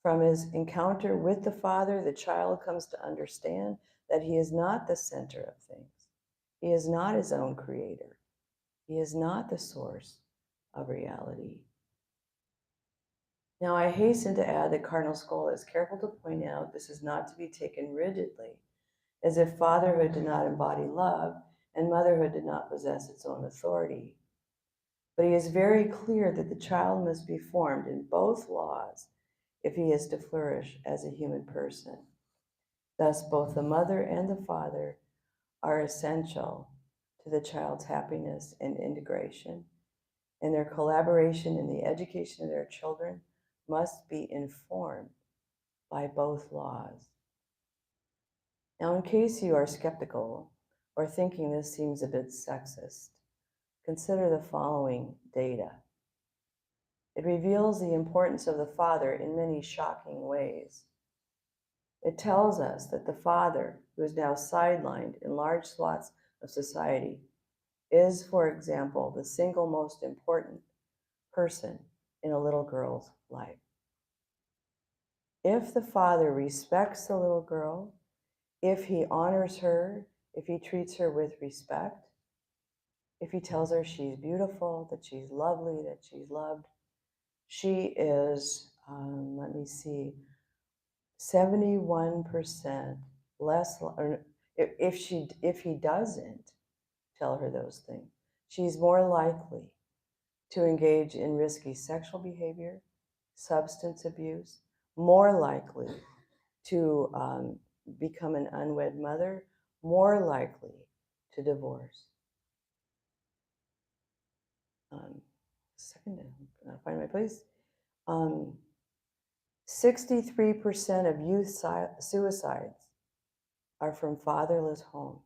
From his encounter with the father, the child comes to understand that he is not the center of things. He is not his own creator. He is not the source of reality. Now, I hasten to add that Cardinal Scola is careful to point out this is not to be taken rigidly, as if fatherhood did not embody love and motherhood did not possess its own authority. But he is very clear that the child must be formed in both laws if he is to flourish as a human person. Thus, both the mother and the father are essential to the child's happiness and integration, and their collaboration in the education of their children must be informed by both laws. Now, in case you are skeptical or thinking this seems a bit sexist, consider the following data. It reveals the importance of the father in many shocking ways. It tells us that the father, who is now sidelined in large swaths of society, is, for example, the single most important person in a little girl's life. If the father respects the little girl, if he honors her, if he treats her with respect, if he tells her she's beautiful, that she's lovely, that she's loved, she is, 71% less, or if he doesn't tell her those things, she's more likely to engage in risky sexual behavior, substance abuse, more likely to become an unwed mother, more likely to divorce. Second, I'll find my place. 63% of youth suicides are from fatherless homes.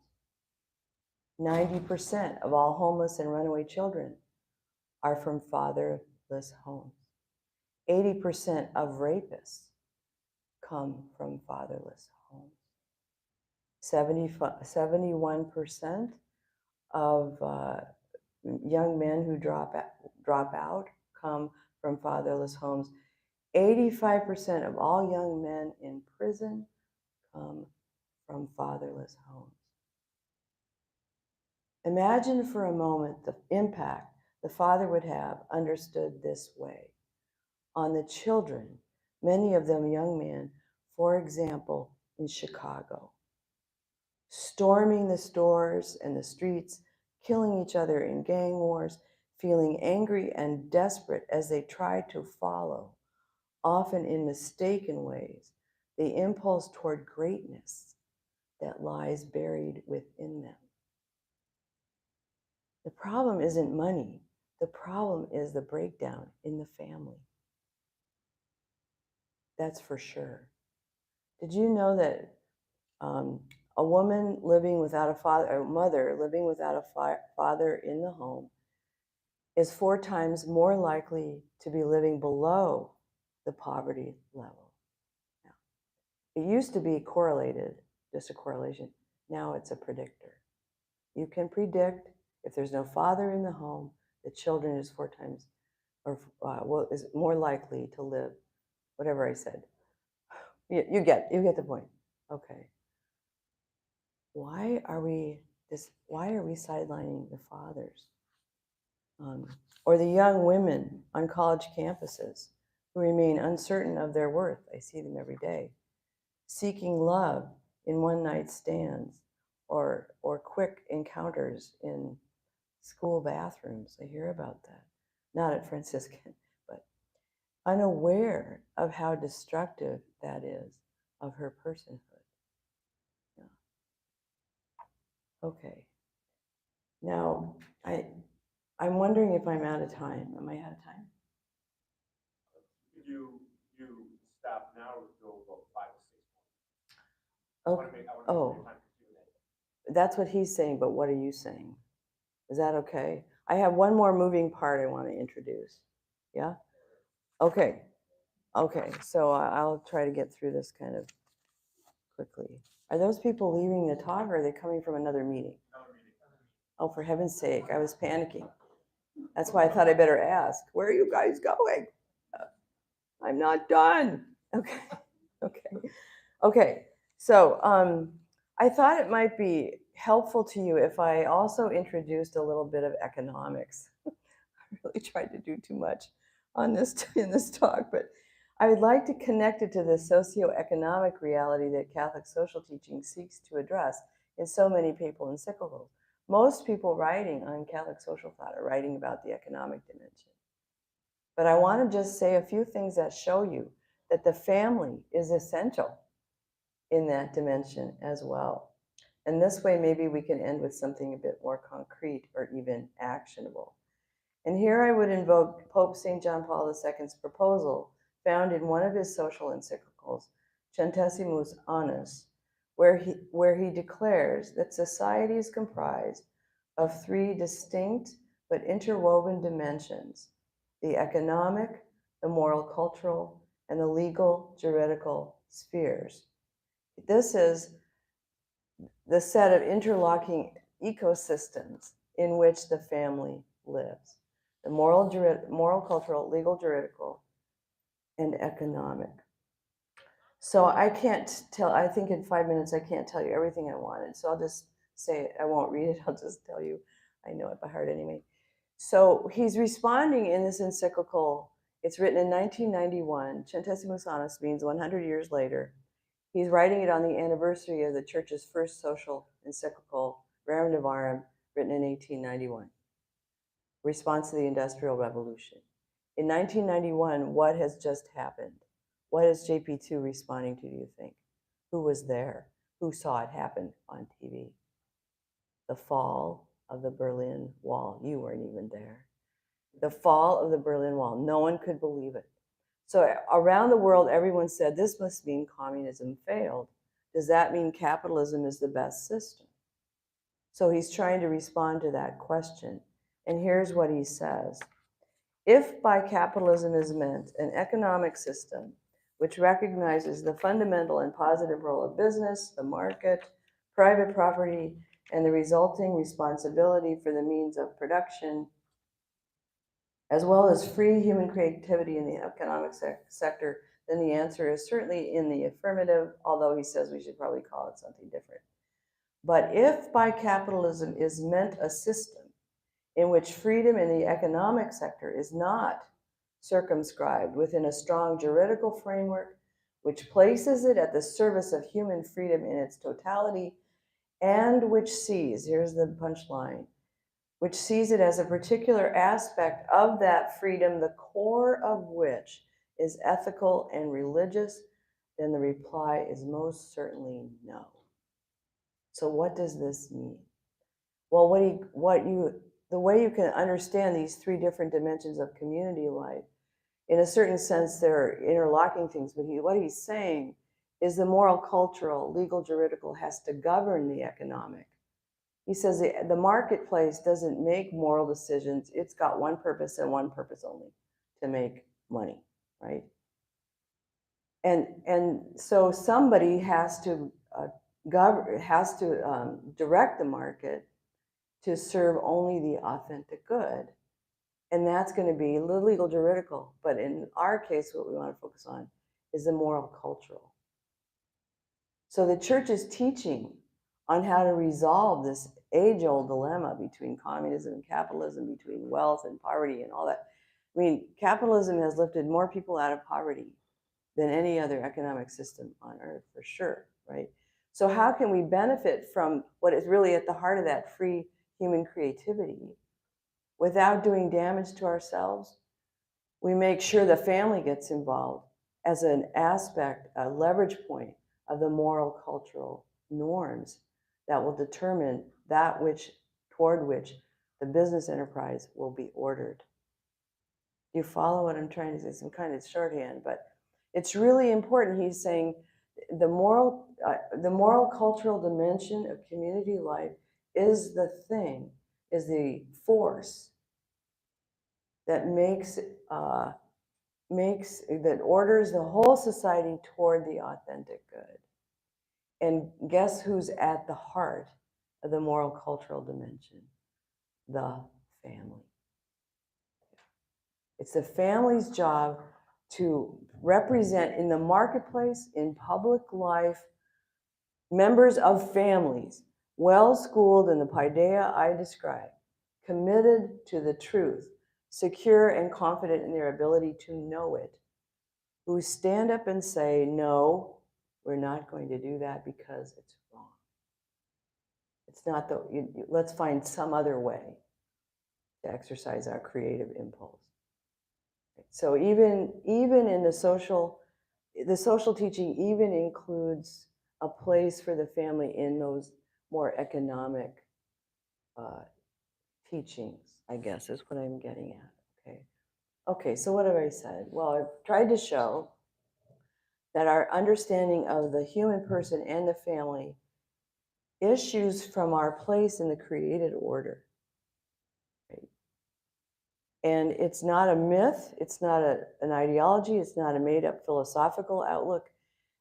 90% of all homeless and runaway children are from fatherless homes. 80% of rapists come from fatherless homes. 71% of young men who drop out come from fatherless homes. 85% of all young men in prison come from fatherless homes. Imagine for a moment the impact the father would have understood this way on the children, many of them young men, for example, in Chicago, storming the stores and the streets, killing each other in gang wars, feeling angry and desperate as they try to follow, often in mistaken ways, the impulse toward greatness that lies buried within them. The problem isn't money. The problem is the breakdown in the family. That's for sure. Did you know that a woman living without a father, a mother living without a father in the home, is 4 times more likely to be living below the poverty level? Now, it used to be correlated, just a correlation. Now it's a predictor. You can predict if there's no father in the home, the children is 4 times, or is more likely to live. Whatever I said, you get the point. Okay. Why are we sidelining the fathers, or the young women on college campuses who remain uncertain of their worth? I see them every day, seeking love in one-night stands or quick encounters in school bathrooms. I hear about that, not at Franciscan, but unaware of how destructive that is of her personhood. Yeah. Okay. Now, I'm wondering if I'm out of time. Am I out of time?
You stop now or go about 5 or 6 points?
Okay. Oh, that's what he's saying, but what are you saying? Is that okay? I have one more moving part I want to introduce. Yeah? Okay. Okay, so I'll try to get through this kind of quickly. Are those people leaving the talk, or are they coming from another meeting? Oh, for heaven's sake, I was panicking. That's why I thought I better ask. Where are you guys going? I'm not done. Okay. Okay. Okay. So I thought it might be helpful to you if I also introduced a little bit of economics. I really tried to do too much on this in this talk, but I would like to connect it to the socioeconomic reality that Catholic social teaching seeks to address in so many papal encyclicals. Most people writing on Catholic social thought are writing about the economic dimension. But I want to just say a few things that show you that the family is essential in that dimension as well. And this way, maybe we can end with something a bit more concrete or even actionable. And here I would invoke Pope St. John Paul II's proposal, found in one of his social encyclicals, Centesimus Annus, where he declares that society is comprised of 3 distinct but interwoven dimensions: the economic, the moral cultural, and the legal juridical spheres. This is the set of interlocking ecosystems in which the family lives: the moral, cultural, legal, juridical, and economic. So I can't tell, I think in 5 minutes I can't tell you everything I wanted. So I'll just say it. I won't read it. I'll just tell you. I know it by heart anyway. So he's responding in this encyclical. It's written in 1991. Centesimus Annus means 100 years later. He's writing it on the anniversary of the Church's first social encyclical, Rerum Novarum, written in 1891. Response to the Industrial Revolution. In 1991, what has just happened? What is JP2 responding to, do you think? Who was there? Who saw it happen on TV? The fall of the Berlin Wall. You weren't even there. The fall of the Berlin Wall. No one could believe it. So around the world, everyone said, this must mean communism failed. Does that mean capitalism is the best system? So he's trying to respond to that question. And here's what he says. If by capitalism is meant an economic system which recognizes the fundamental and positive role of business, the market, private property, and the resulting responsibility for the means of production, as well as free human creativity in the economic sector, then the answer is certainly in the affirmative, although he says we should probably call it something different. But if by capitalism is meant a system in which freedom in the economic sector is not circumscribed within a strong juridical framework, which places it at the service of human freedom in its totality, and which sees, here's the punchline, which sees it as a particular aspect of that freedom, the core of which is ethical and religious, then the reply is most certainly no. So what does this mean? Well, the way you can understand these three different dimensions of community life, in a certain sense, they're interlocking things, but what he's saying is the moral, cultural, legal, juridical has to govern the economic. He says the marketplace doesn't make moral decisions. It's got one purpose and one purpose only, to make money, right? And so somebody has to direct the market to serve only the authentic good. And that's going to be the legal juridical. But in our case, what we want to focus on is the moral cultural. So the church is teaching on how to resolve this age-old dilemma between communism and capitalism, between wealth and poverty and all that. I mean, capitalism has lifted more people out of poverty than any other economic system on earth, for sure, right? So how can we benefit from what is really at the heart of that free human creativity without doing damage to ourselves? We make sure the family gets involved as an aspect, a leverage point of the moral cultural norms that will determine that toward which the business enterprise will be ordered. Do you follow what I'm trying to say? Some kind of shorthand, but it's really important. He's saying the moral cultural dimension of community life is the thing, is the force that that orders the whole society toward the authentic good. And guess who's at the heart of the moral cultural dimension? The family. It's the family's job to represent in the marketplace, in public life, members of families, well-schooled in the paideia I described, committed to the truth, secure and confident in their ability to know it, who stand up and say, no, we're not going to do that because it's wrong. It's not let's find some other way to exercise our creative impulse. So even in the social teaching even includes a place for the family in those more economic teachings, I guess is what I'm getting at. Okay, so what have I said? Well, I've tried to show that our understanding of the human person and the family issues from our place in the created order. Right? And it's not a myth, it's not an ideology, it's not a made-up philosophical outlook.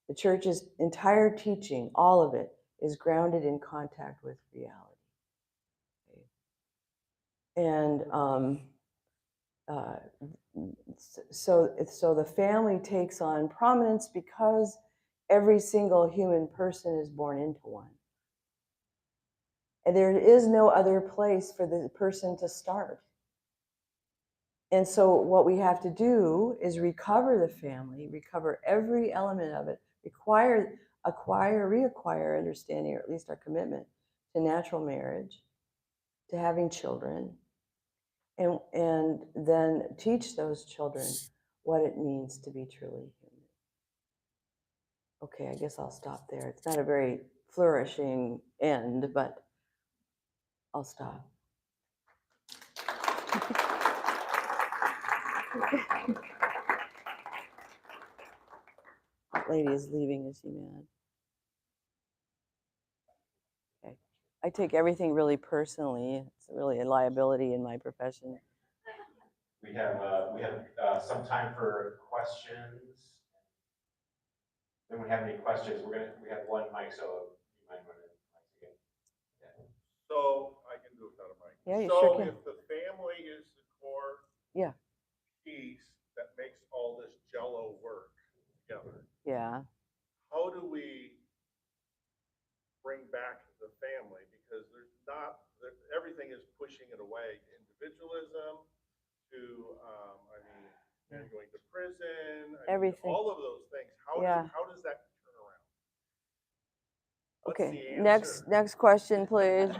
The church's entire teaching, all of it, is grounded in contact with reality. And so the family takes on prominence because every single human person is born into one. And there is no other place for the person to start. And so what we have to do is recover the family, recover every element of it, reacquire understanding, or at least our commitment to natural marriage, to having children, and then teach those children what it means to be truly human. Okay, I guess I'll stop there. It's not a very flourishing end, but I'll stop. Hot lady is leaving. Is she mad? Okay. I take everything really personally. It's really a liability in my profession.
We have some time for questions. Anyone have any questions? We have one mic, so you might want to mic again. Yeah.
So I can do it without a mic.
Yeah, you
so
sure can.
If the family is the core
Yeah.
piece that makes all this jello work together,
Yeah.
how do we bring back the family? Because everything is pushing it away. Individualism to, and going to prison.
Everything.
All of those things. How does that turn around? What's
Okay.
the answer?
Next question, please.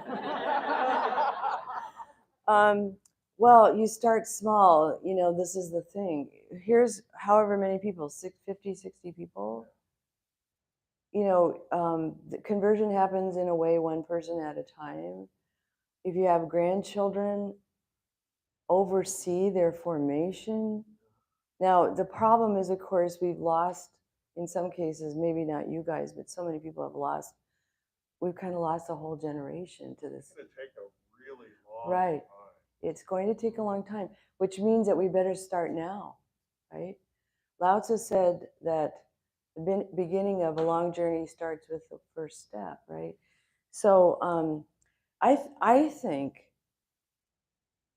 Well, you start small. You know, this is the thing. Here's however many people, 50, 60 people. You know, the conversion happens in a way, one person at a time. If you have grandchildren, oversee their formation. Now, the problem is, of course, we've lost, in some cases, maybe not you guys, but so many people have lost. We've kind of lost a whole generation to this.
It's going to take a really long
Right.
time.
It's going to take a long time, which means that we better start now, right? Lao Tzu said that the beginning of a long journey starts with the first step, right? So I think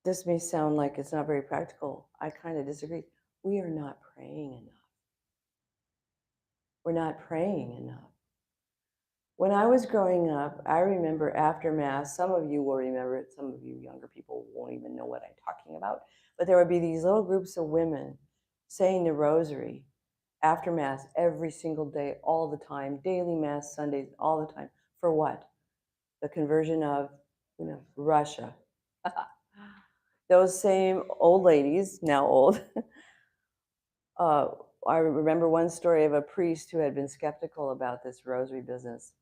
this may sound like it's not very practical. I kind of disagree. We are not praying enough. We're not praying enough. When I was growing up, I remember after Mass, some of you will remember it, some of you younger people won't even know what I'm talking about, but there would be these little groups of women saying the rosary after Mass every single day, all the time, daily Mass, Sundays, all the time. For what? The conversion of, Russia. Those same old ladies, now old, I remember one story of a priest who had been skeptical about this rosary business.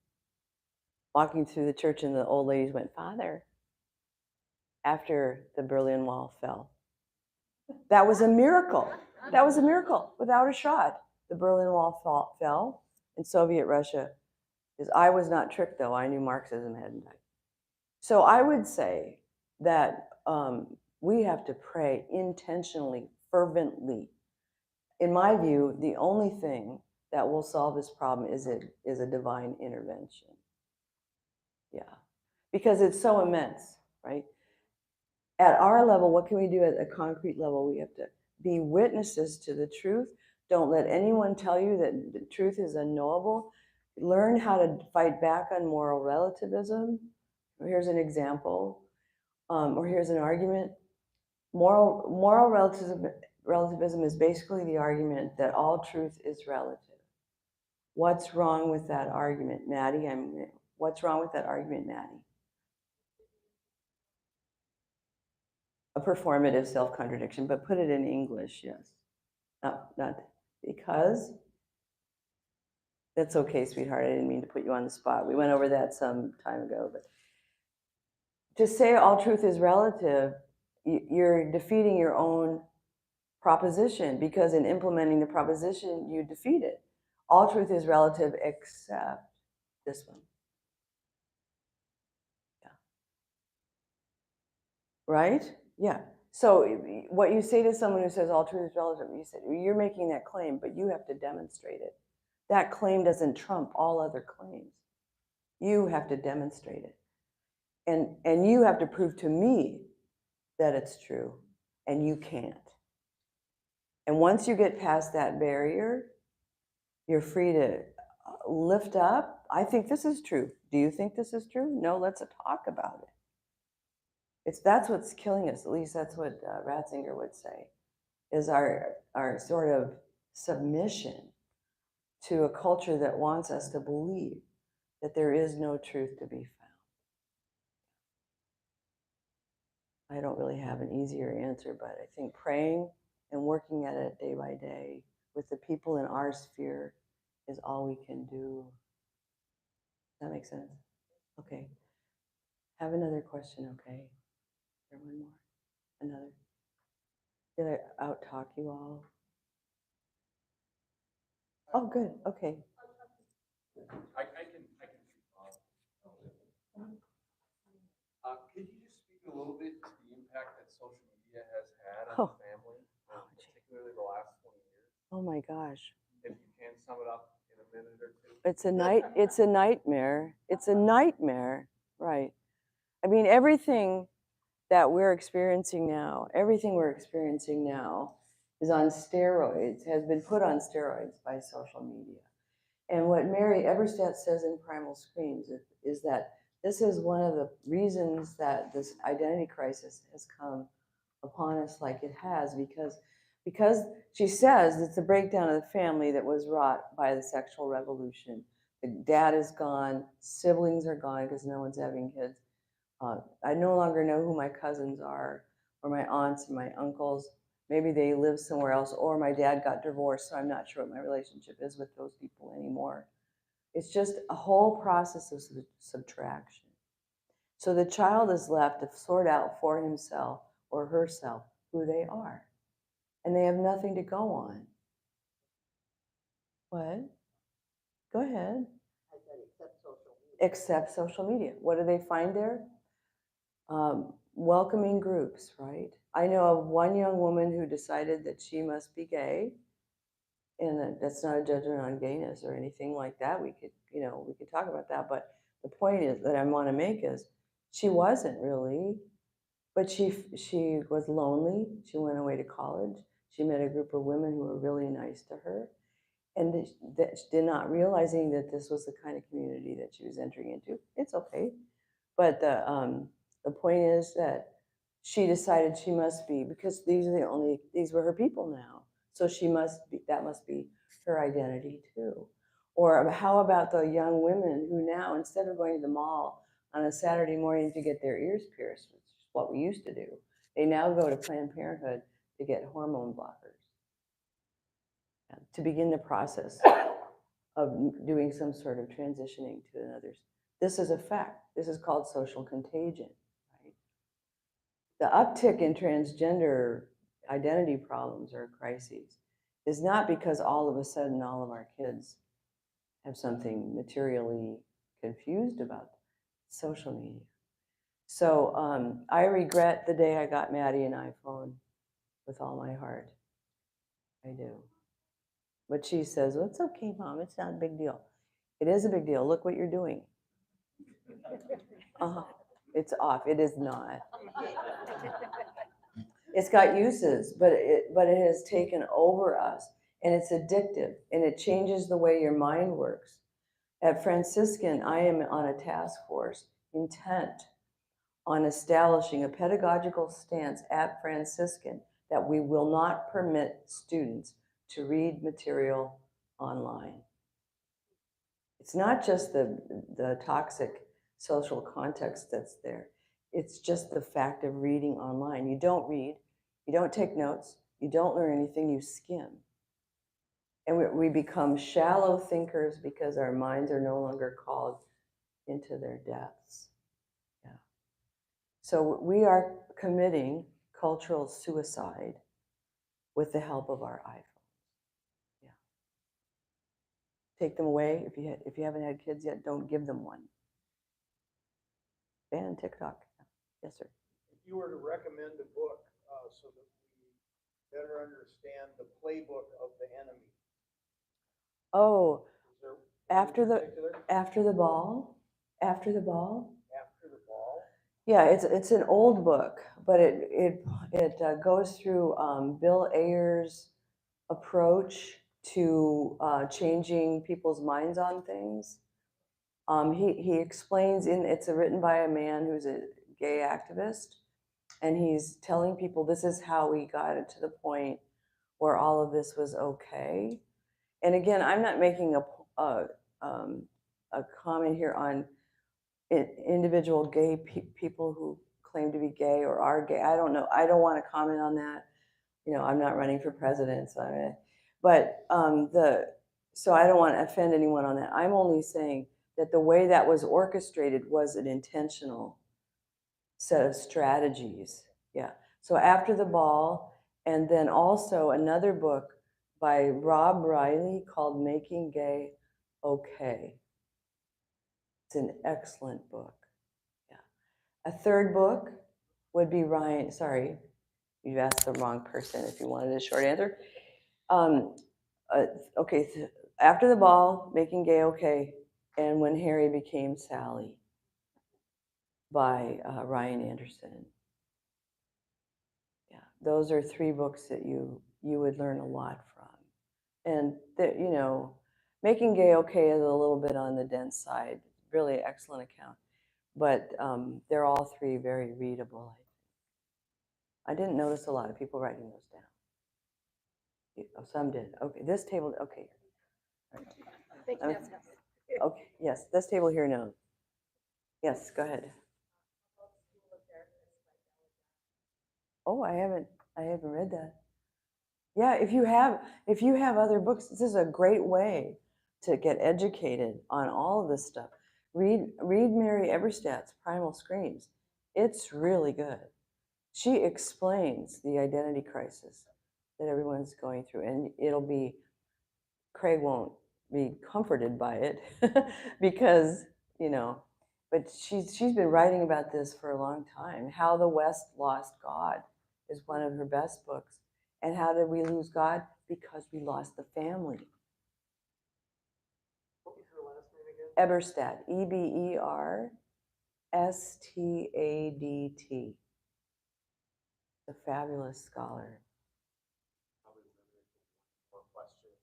Walking through the church, and the old ladies went, "Father," after the Berlin Wall fell. That was a miracle. That was a miracle, without a shot. The Berlin Wall fell in Soviet Russia. Because I was not tricked, though. I knew Marxism hadn't died. So I would say that we have to pray intentionally, fervently. In my view, the only thing that will solve this problem is a divine intervention. Yeah. Because it's so immense, right? At our level, what can we do at a concrete level? We have to be witnesses to the truth. Don't let anyone tell you that the truth is unknowable. Learn how to fight back on moral relativism. Here's an example, or here's an argument. Moral relativism is basically the argument that all truth is relative. What's wrong with that argument, Maddie? What's wrong with that argument, Maddie? A performative self-contradiction, but put it in English, yes. Not because. That's okay, sweetheart. I didn't mean to put you on the spot. We went over that some time ago, but to say all truth is relative, you're defeating your own proposition, because in implementing the proposition, you defeat it. All truth is relative except this one. Yeah. Right? Yeah. So what you say to someone who says all truth is relative, you're making that claim, but you have to demonstrate it. That claim doesn't trump all other claims. You have to demonstrate it. And you have to prove to me that it's true, and you can't. And once you get past that barrier, you're free to lift up. I think this is true. Do you think this is true? No, let's talk about it. That's what's killing us. At least that's what Ratzinger would say, is our sort of submission to a culture that wants us to believe that there is no truth to be found. I don't really have an easier answer, but I think praying and working at it day by day with the people in our sphere is all we can do. Does that make sense? Okay. Have another question, okay? Is there one more? Another? Did I out-talk you all? Oh, good, okay.
I can. Could you just speak a little bit to the impact that social media has had on
Oh.
the family,
gee.
particularly the last 20 years?
Oh my gosh.
If you can sum it up in a minute or two.
It's a nightmare. It's a nightmare, right? I mean, everything that we're experiencing now, everything we're experiencing now is on steroids, has been put on steroids by social media. And what Mary Eberstadt says in Primal Screams is that this is one of the reasons that this identity crisis has come upon us like it has, because she says it's a breakdown of the family that was wrought by the sexual revolution. The dad is gone, siblings are gone because no one's having kids. I no longer know who my cousins are, or my aunts and my uncles. Maybe they live somewhere else, or my dad got divorced, so I'm not sure what my relationship is with those people anymore. It's just a whole process of subtraction. So the child is left to sort out for himself or herself who they are. And they have nothing to go on. What? Go ahead.
I said except social media.
Except social media. What do they find there? Welcoming groups, right? I know of one young woman who decided that she must be gay, and that's not a judgment on gayness or anything like that. We could talk about that, but the point is that I want to make is she wasn't really, but she was lonely. She went away to college. She met a group of women who were really nice to her, and that did not realizing that this was the kind of community that she was entering into. It's okay, but the point is that she decided she must be, because these were her people now. So that must be her identity too. Or how about the young women who now, instead of going to the mall on a Saturday morning to get their ears pierced, which is what we used to do, they now go to Planned Parenthood to get hormone blockers, to begin the process of doing some sort of transitioning to another. This is a fact. This is called social contagion. Right? The uptick in transgender identity problems or crises is not because all of a sudden all of our kids have something materially confused about social media. So I regret the day I got Maddie an iPhone with all my heart. I do. But she says, well, it's okay, Mom. It's not a big deal. It is a big deal. Look what you're doing. It's off. It is not. It's got uses, but it has taken over us, and it's addictive, and it changes the way your mind works. At Franciscan, I am on a task force intent on establishing a pedagogical stance at Franciscan that we will not permit students to read material online. It's not just the toxic social context that's there. It's just the fact of reading online. You don't read, you don't take notes, you don't learn anything, you skim. And we become shallow thinkers because our minds are no longer called into their depths. Yeah. So we are committing cultural suicide with the help of our iPhones. Yeah. Take them away. If you haven't had kids yet, don't give them one. Ban TikTok. Yes, sir.
If you were to recommend a book so that we better understand the playbook of the enemy.
Oh,
Is there
after the
particular?
after the ball, after the ball.
After the ball.
Yeah, it's an old book, but it goes through Bill Ayer's approach to changing people's minds on things. He explains it's written by a man who's a gay activist, and he's telling people this is how we got it to the point where all of this was okay. And again, I'm not making a comment here on individual gay people who claim to be gay or are gay. I don't know. I don't want to comment on that. I'm not running for president, so so I don't want to offend anyone on that. I'm only saying that the way that was orchestrated was an intentional set of strategies. Yeah. So after the ball, and then also another book by Rob Riley called Making Gay Okay. It's an excellent book. Yeah. A third book would be Ryan, sorry, you asked the wrong person if you wanted a short answer. Uh, okay, After the Ball, Making Gay Okay, and When Harry Became Sally by Ryan Anderson. Yeah, those are three books that you would learn a lot from. And that, you know, Making Gay Okay is a little bit on the dense side, really excellent account, but they're all three very readable. I didn't notice a lot of people writing those down. Oh, some did. Okay, this table, okay. Okay, yes, this table here knows. Yes, go ahead. Oh, I haven't read that. Yeah, if you have other books, this is a great way to get educated on all of this stuff. Read Mary Eberstadt's Primal Screams. It's really good. She explains the identity crisis that everyone's going through, and Craig won't be comforted by it because, you know, but she's been writing about this for a long time. How the West Lost God is one of her best books. And how did we lose God? Because we lost the family.
What was her last name again?
Eberstadt, Eberstadt. A fabulous scholar.
More questions?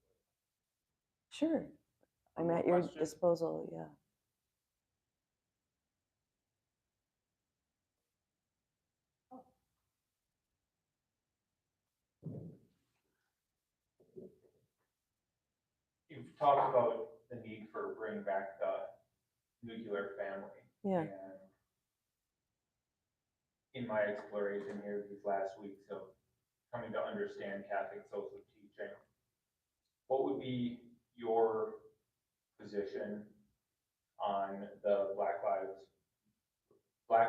Sure, I'm
One
at
more
your
question?
disposal, yeah.
You've talked about the need for bringing back the nuclear family.
Yeah.
And in my exploration here these last weeks of coming to understand Catholic social teaching, what would be your position on the Black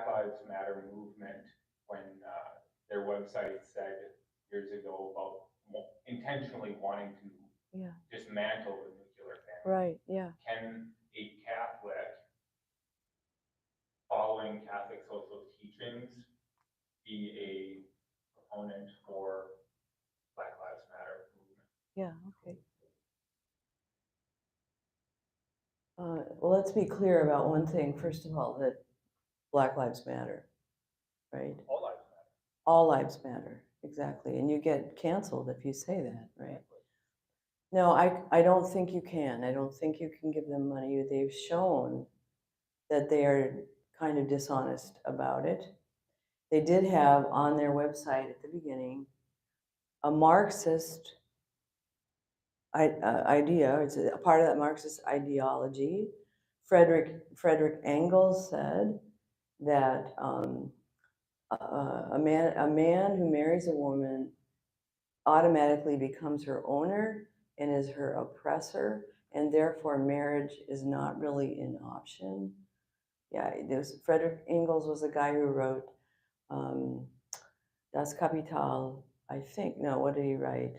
Lives Matter movement when their website said years ago about intentionally wanting to
Yeah.
dismantle the nuclear family?
Right, yeah.
Can a Catholic following Catholic social teachings be a proponent for Black Lives Matter movement?
Yeah, okay. Well, let's be clear about one thing, first of all, that Black Lives Matter, right?
All lives matter.
All lives matter, exactly. And you get canceled if you say that, right? No, I don't think you can. I don't think you can give them money. They've shown that they are kind of dishonest about it. They did have on their website at the beginning a Marxist idea. It's a part of that Marxist ideology. Frederick Engels said that a man who marries a woman automatically becomes her owner and is her oppressor, and therefore marriage is not really an option. Yeah, Frederick Engels was the guy who wrote Das Kapital, I think. No, what did he write?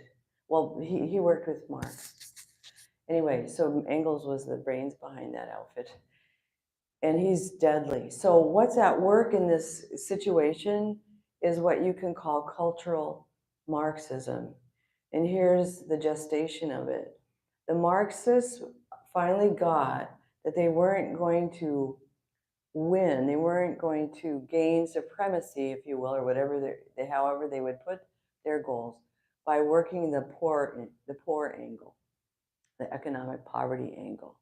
Well, he worked with Marx. Anyway, so Engels was the brains behind that outfit. And he's deadly. So what's at work in this situation is what you can call cultural Marxism. And here's the gestation of it. The Marxists finally got that they weren't going to win, they weren't going to gain supremacy, if you will, or whatever however they would put their goals, by working the poor angle, the economic poverty angle,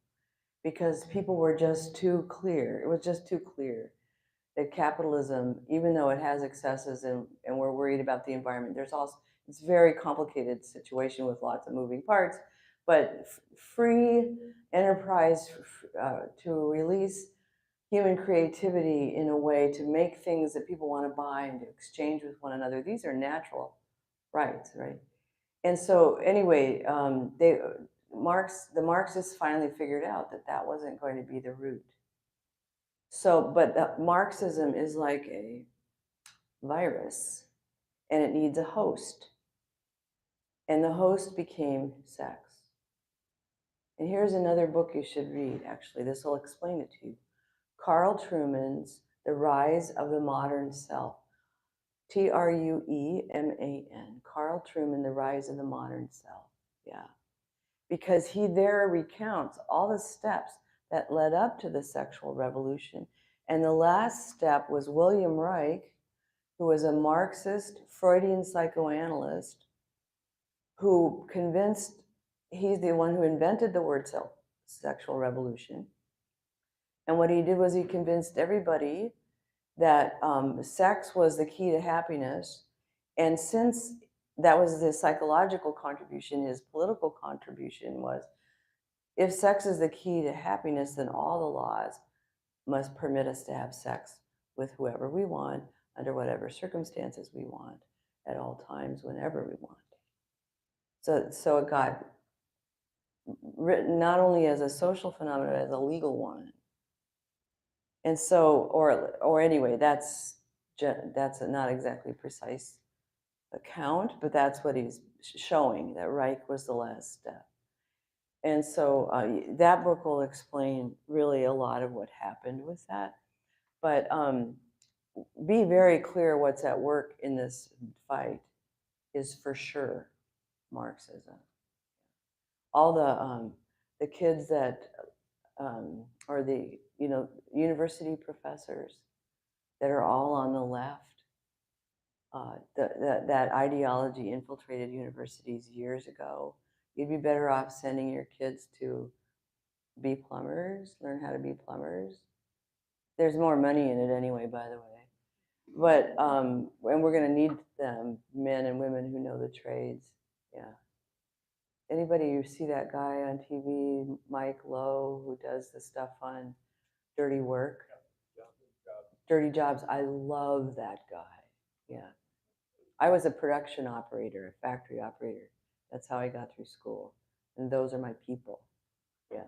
because people were just too clear. It was just too clear that capitalism, even though it has excesses and we're worried about the environment, it's a very complicated situation with lots of moving parts, but free enterprise to release human creativity in a way to make things that people want to buy and to exchange with one another. These are natural rights, right? And so anyway, the Marxists finally figured out that that wasn't going to be the route. So, but Marxism is like a virus, and it needs a host. and the host became sex. And here's another book you should read, actually. This will explain it to you. Carl Trueman's The Rise of the Modern Self. Trueman. Carl Trueman, The Rise of the Modern Self. Yeah. Because he there recounts all the steps that led up to the sexual revolution. And the last step was William Reich, who was a Marxist, Freudian psychoanalyst, who convinced, he's the one who invented the word sexual revolution. And what he did was he convinced everybody that sex was the key to happiness. And since that was the psychological contribution, his political contribution was, if sex is the key to happiness, then all the laws must permit us to have sex with whoever we want, under whatever circumstances we want, at all times, whenever we want. So it got written not only as a social phenomenon, but as a legal one. And so, or anyway, that's not exactly precise account, but that's what he's showing, that Reich was the last step. And so that book will explain really a lot of what happened with that. But be very clear what's at work in this fight is for sure Marxism. All the kids that, or the university professors that are all on the left, that ideology infiltrated universities years ago. You'd be better off sending your kids to be plumbers, learn how to be plumbers. There's more money in it anyway, by the way. But, and we're going to need them, men and women who know the trades. Yeah. Anybody, you see that guy on TV, Mike Lowe, who does the stuff on dirty work? Dirty Jobs. I love that guy. Yeah. I was a production operator, a factory operator. That's how I got through school. And those are my people. Yeah.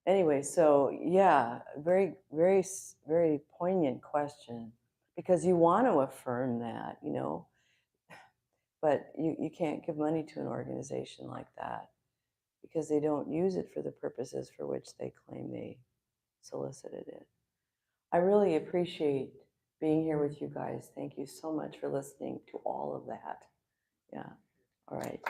Anyway, so yeah, very, very, very poignant question, because you want to affirm that, but you can't give money to an organization like that because they don't use it for the purposes for which they claim they solicited it. I really appreciate being here with you guys. Thank you so much for listening to all of that. Yeah. All right.